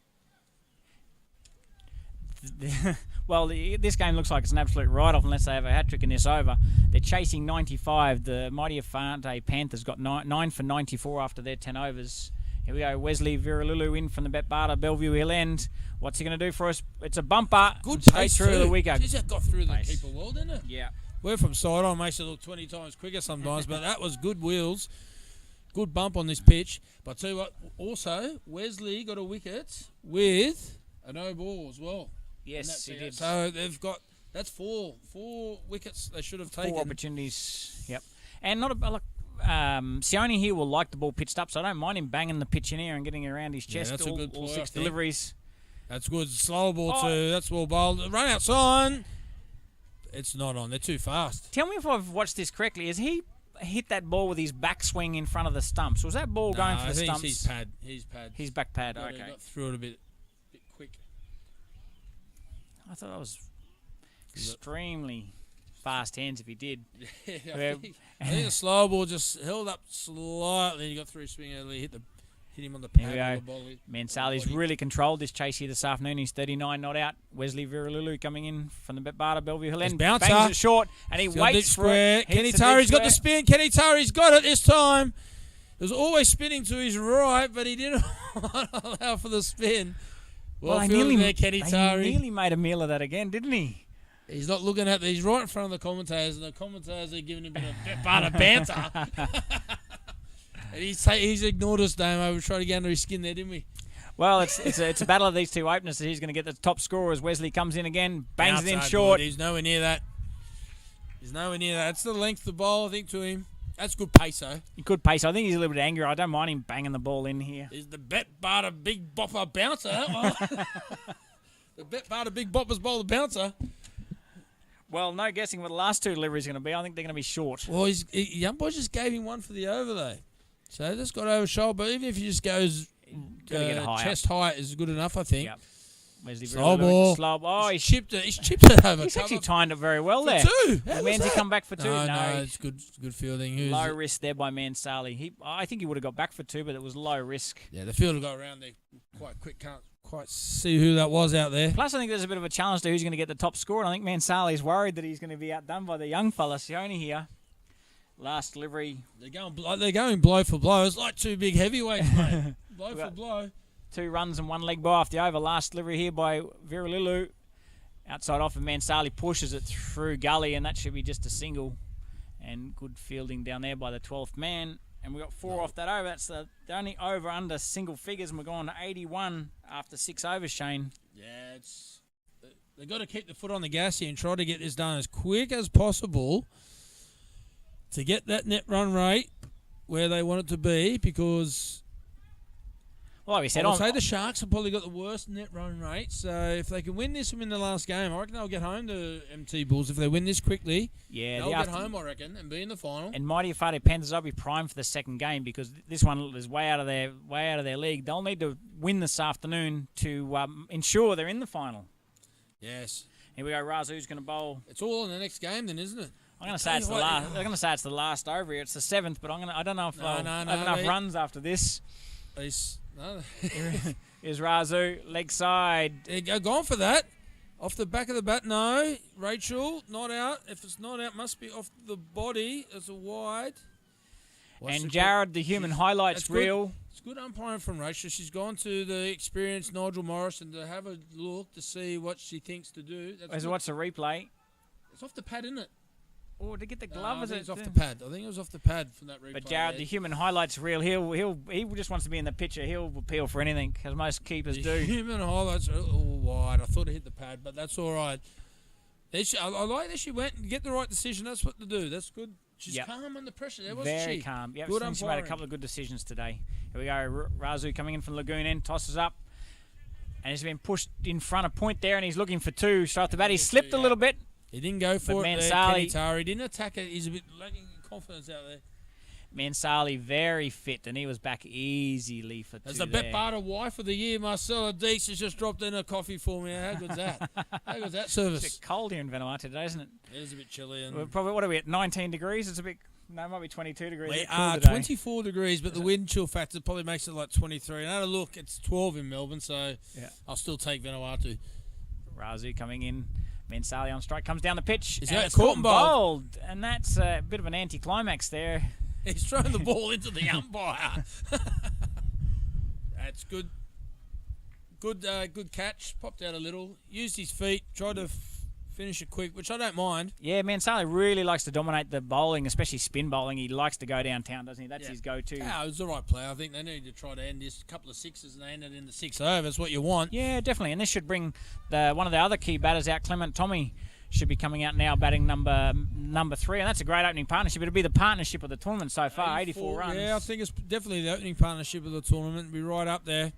Well, this game looks like it's an absolute write-off unless they have a hat-trick in this over. They're chasing 95. The mighty Efate Panthers got 9 for 94 after their 10 overs. Here we go. Wesley Vira in from the BetBarter Bellevue Hill End. What's he going to do for us? It's a bumper. Good straight pace through the wicket. Jeez, that got through the keeper well, didn't it? Yeah. We're from side on. Makes it look 20 times quicker sometimes, but that was good wheels. Good bump on this pitch. But I tell you what, also, Wesley got a wicket with a no ball as well. Yes, he did. So they've got that's four wickets they should have taken. 4 opportunities. Yep. And not a Sione here will like the ball pitched up, so I don't mind him banging the pitch in here and getting around his chest. That's all, a good all play, 6 deliveries. That's good. Slow ball too. That's well bowled. Run outside. It's not on. They're too fast. Tell me if I've watched this correctly. Has he hit that ball with his backswing in front of the stumps? Was that ball going for the stumps? He's pad. His back pad. Got through it a bit quick. I thought that was extremely fast hands if he did. I think the slow ball just held up slightly. He got through swing early. Hit him on the pad. Here we go. Mansali's really controlled this chase here this afternoon. He's 39 not out. Wesley Vira coming in from the BetBarter Bellevue Hill End. Bouncer. Bangs it short and he waits for it. Kenny Tari's got the spin. Kenny Tari's got it this time. It was always spinning to his right, but he didn't allow for the spin. Well, he nearly made a meal of that again, didn't he? He's not looking at he's right in front of the commentators, and the commentators are giving him a bit of BetBarter banter. And he's ignored us, Damo. We tried to get under his skin there, didn't we? Well, it's a battle of these two openers that he's going to get the top scorer as Wesley comes in again, bangs it in short. Good. He's nowhere near that. That's the length of the ball, I think, to him. That's good pace, though. Good pace. I think he's a little bit angry. I don't mind him banging the ball in here. He's the BetBarter Big Bopper bouncer. The BetBarter Big Bopper's bowler bouncer. Well, no guessing what the last 2 deliveries are going to be. I think they're going to be short. Well, the umpire just gave him one for the over, though. So this got over shoulder, but even if he just goes chest height is good enough, I think. Yep. Wesley slow ball. Oh, he's chipped it over. He's actually timed it very well for there. 2. Manzi come back for 2. No, it's good fielding. Low risk there by Mansali. I think he would have got back for 2, but it was low risk. Yeah, the fielder got around there quite quick. Can't quite see who that was out there. Plus, I think there's a bit of a challenge to who's going to get the top score, and I think Mansali's worried that he's going to be outdone by the young fella, Sione here. Last delivery. They're going blow for blow. It's like 2 big heavyweights, mate. Blow for blow. 2 runs and 1 leg by off the over. Last delivery here by Vira. Outside off, and Mansali pushes it through gully, and that should be just a single. And good fielding down there by the 12th man. And we got 4 off that over. That's the only over under single figures, and we're going to 81 after 6 overs, Shane. Yeah, they've got to keep the foot on the gas here and try to get this done as quick as possible to get that net run rate where they want it to be, because like we said, I'll say the Sharks have probably got the worst net run rate. So if they can win this and win the last game, I reckon they'll get home to MT Bulls. If they win this quickly, they'll get home, I reckon, and be in the final. And mighty Efate Panthers will be primed for the second game, because this one is way out of their league. They'll need to win this afternoon to ensure they're in the final. Yes. Here we go. Rasu's going to bowl. It's all in the next game, then, isn't it? I'm going to say it's the last. I'm going to say it's the last over here. It's the 7th, but I don't know if they'll have enough runs after this. Here's Rasu, leg side. Gone for that. Off the back of the bat, no. Rachel, not out. If it's not out, must be off the body. It's a wide. And Jarryd, the human highlights reel. It's good umpiring from Rachel. She's gone to the experienced Nigel Morrison to have a look to see what she thinks to do. What's the replay? It's off the pad, isn't it? Or to get the glove, I think it's off the pad. I think it was off the pad from that replay. But Jarryd, the human highlights reel. He just wants to be in the picture. He'll appeal for anything, as most keepers do. Human highlights are all wide. I thought it hit the pad, but that's all right. I like that she went and get the right decision. That's what to do. That's good. She's calm under pressure. There wasn't Very calm. Yep, good she made a couple of good decisions today. Here we go. Rasu coming in from Lagoon end, tosses up, and he's been pushed in front of point there, and he's looking for 2. Straight off the bat, he slipped a little bit. He didn't go for it there, Kenny Tari. Didn't attack it. He's a bit lacking confidence out there. Mansali very fit, and he was back easily for 2 As the BetBarter wife of the year, Marcella Deeks has just dropped in a coffee for me. How good's that? How good's that service? It's a bit cold here in Vanuatu today, isn't it? It is a bit chilly. And we're probably, what are we at, 19 degrees? It's a bit, no, it might be 22 degrees. We are 24 degrees, but the wind chill factor probably makes it like 23. And I had a look, it's 12 in Melbourne, so I'll still take Vanuatu. Rasu coming in. Mansali on strike, comes down the pitch. Is that caught and bowled? And that's a bit of an anticlimax there. He's thrown the ball into the umpire. That's good. Good catch. Popped out a little. Used his feet. Tried to finish it quick, which I don't mind. Yeah, man, Sala really likes to dominate the bowling, especially spin bowling. He likes to go downtown, doesn't he? That's his go-to. Yeah, it was the right play. I think they need to try to end this couple of sixes and they end it in the 6 overs. What you want. Yeah, definitely. And this should bring one of the other key batters out. Clement Tommy should be coming out now, batting number 3, and that's a great opening partnership. It'll be the partnership of the tournament so far, 84 runs. Yeah, I think it's definitely the opening partnership of the tournament. It'll be right up there.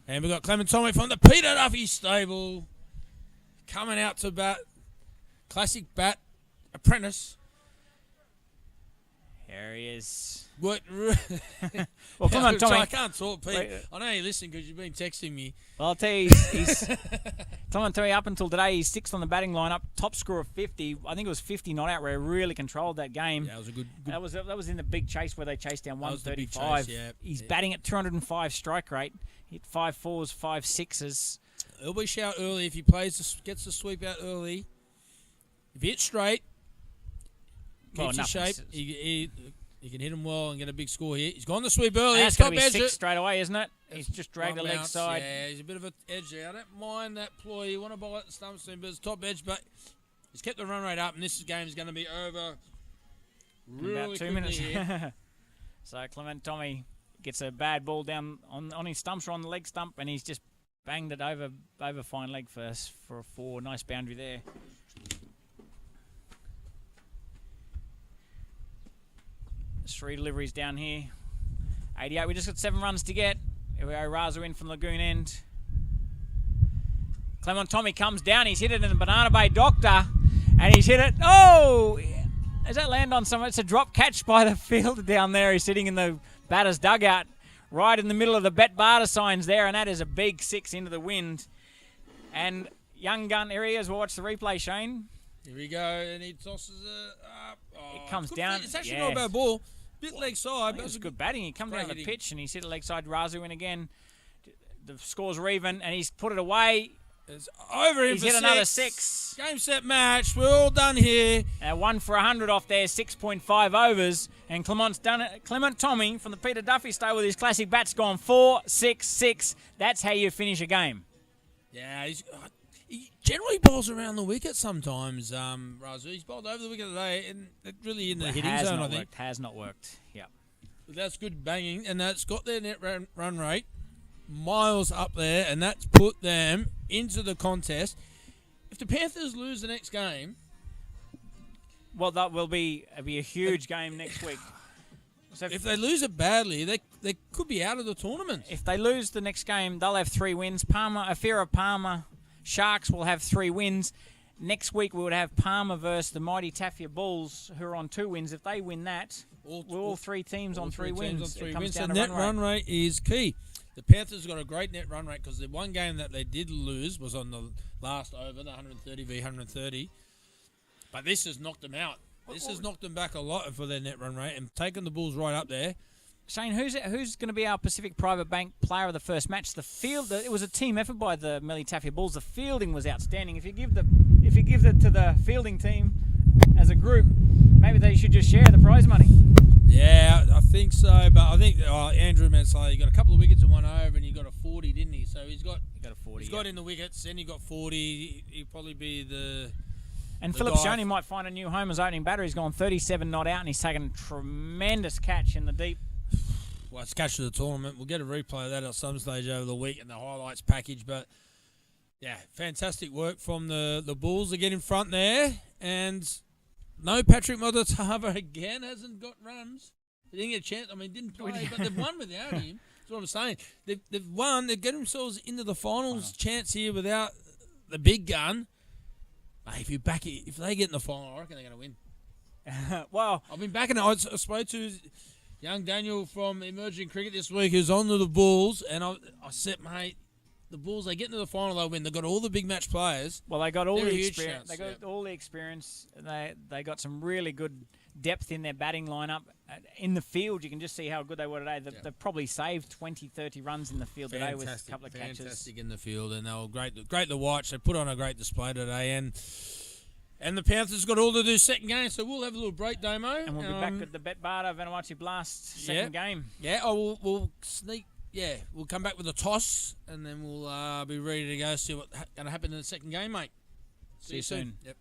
And we've got Clement Tommy from the Peter Duffy stable coming out to bat. Classic bat apprentice. Here he is. What? Well, Clement Tommy. I can't talk, Pete. I know you're listening because you've been texting me. Well, I'll tell you, he's Clement Tommy up until today, he's 6th on the batting lineup, top score of 50. I think it was 50 not out where he really controlled that game. Yeah, it was a good. That was in the big chase where they chased down 135. Chase, yeah. He's batting at 205 strike rate. Hit 5 4s, 5 6s. He'll be shout early if he gets the sweep out early. If he hits straight, keeps his shape. He can hit him well and get a big score here. He's gone the sweep early. That's going to be 6 straight away, isn't it? He's just dragged the leg side. Yeah, he's a bit of an edge there. I don't mind that ploy. You want to bowl at the stump soon, but it's top edge. But he's kept the run rate up, and this game is going to be over really about 2 minutes. So Clement Tommy gets a bad ball down on his stumps or on the leg stump, and he's just banged it over fine leg first for a 4. Nice boundary there. There's 3 deliveries down here. 88. We just got 7 runs to get. Here we go. Rasu in from Lagoon end. Clement Tommy comes down. He's hit it in the Banana Bay Doctor. And he's hit it. Oh! Does that land on someone? It's a drop catch by the fielder down there. He's sitting in the batter's dugout. Right in the middle of the BetBarter signs there. And that is a big 6 into the wind. And young gun areas. We'll watch the replay, Shane. Here we go. And he tosses it up. Oh, it comes down. It's actually not a bad ball. Bit leg side. It was good batting. He comes down the pitch and he's hit a leg side. Rasu in again. The scores are even and he's put it away. It's over. He's hit another 6. Game, set, match. We're all done here. 1 for 100 off there. 6.5 overs. And Clement's done it. Clement Tommy from the Peter Duffy style with his classic bats gone 4, 6, 6. That's how you finish a game. Yeah, he generally bowls around the wicket sometimes, Rasu. He's bowled over the wicket today, and it really in the hitting zone, I think. Has not worked, yeah. But that's good banging, and that's got their net run rate miles up there, and that's put them into the contest. If the Panthers lose the next game... Well, it'll be a huge game next week. So if they lose it badly, they could be out of the tournament. If they lose the next game, they'll have 3 wins. Afira Palmer... Sharks will have 3 wins. Next week we would have Palmer versus the mighty Tafia Bulls, who are on 2 wins. If they win that, all 3 teams on 3 wins. So net run rate is key. The Panthers got a great net run rate because the one game that they did lose was on the last over, the 130 v 130. But this has knocked them out. This has knocked them back a lot for their net run rate and taken the Bulls right up there. Shane, who's going to be our Pacific Private Bank player of the first match? It was a team effort by the Melly Tafia Bulls. The fielding was outstanding. If you give it to the fielding team as a group, maybe they should just share the prize money. Yeah, I think so. But I think Andrew Mansell, he got a couple of wickets in 1 over, and he got a 40, didn't he? So he's got a 40. He's got in the wickets, and he got 40. He'll probably be the. And Philip Shoney might find a new home as opening batter. He's gone 37 not out, and he's taken a tremendous catch in the deep. Well, it's catch of the tournament. We'll get a replay of that at some stage over the week in the highlights package. But, yeah, fantastic work from the Bulls to get in front there. And no Patrick Modatava again. Hasn't got runs. He didn't get a chance. I mean, didn't play, but they've won without him. That's what I'm saying. They've won. They've got themselves into the finals chance here without the big gun. Mate, if they get in the final, I reckon they're going to win. Well, I've been backing it. I spoke to young Daniel from Emerging Cricket this week, who's on to the Bulls, and I said, mate, the Bulls, they get into the final, they'll win. They've got all the big match players. Well, they got all the experience. They got all the experience. They got some really good depth in their batting lineup. In the field, you can just see how good they were today. They've probably saved 20, 30 runs in the field today with a couple of catches. Fantastic in the field, and they were great to watch. They put on a great display today, and the Panthers got all to do second game, so we'll have a little break, Damo. And we'll be back at the BetBarter Vanuatu Blast second game. Yeah, we'll sneak. Yeah, we'll come back with a toss, and then we'll be ready to go. See what's going to happen in the second game, mate. See you soon. Yep.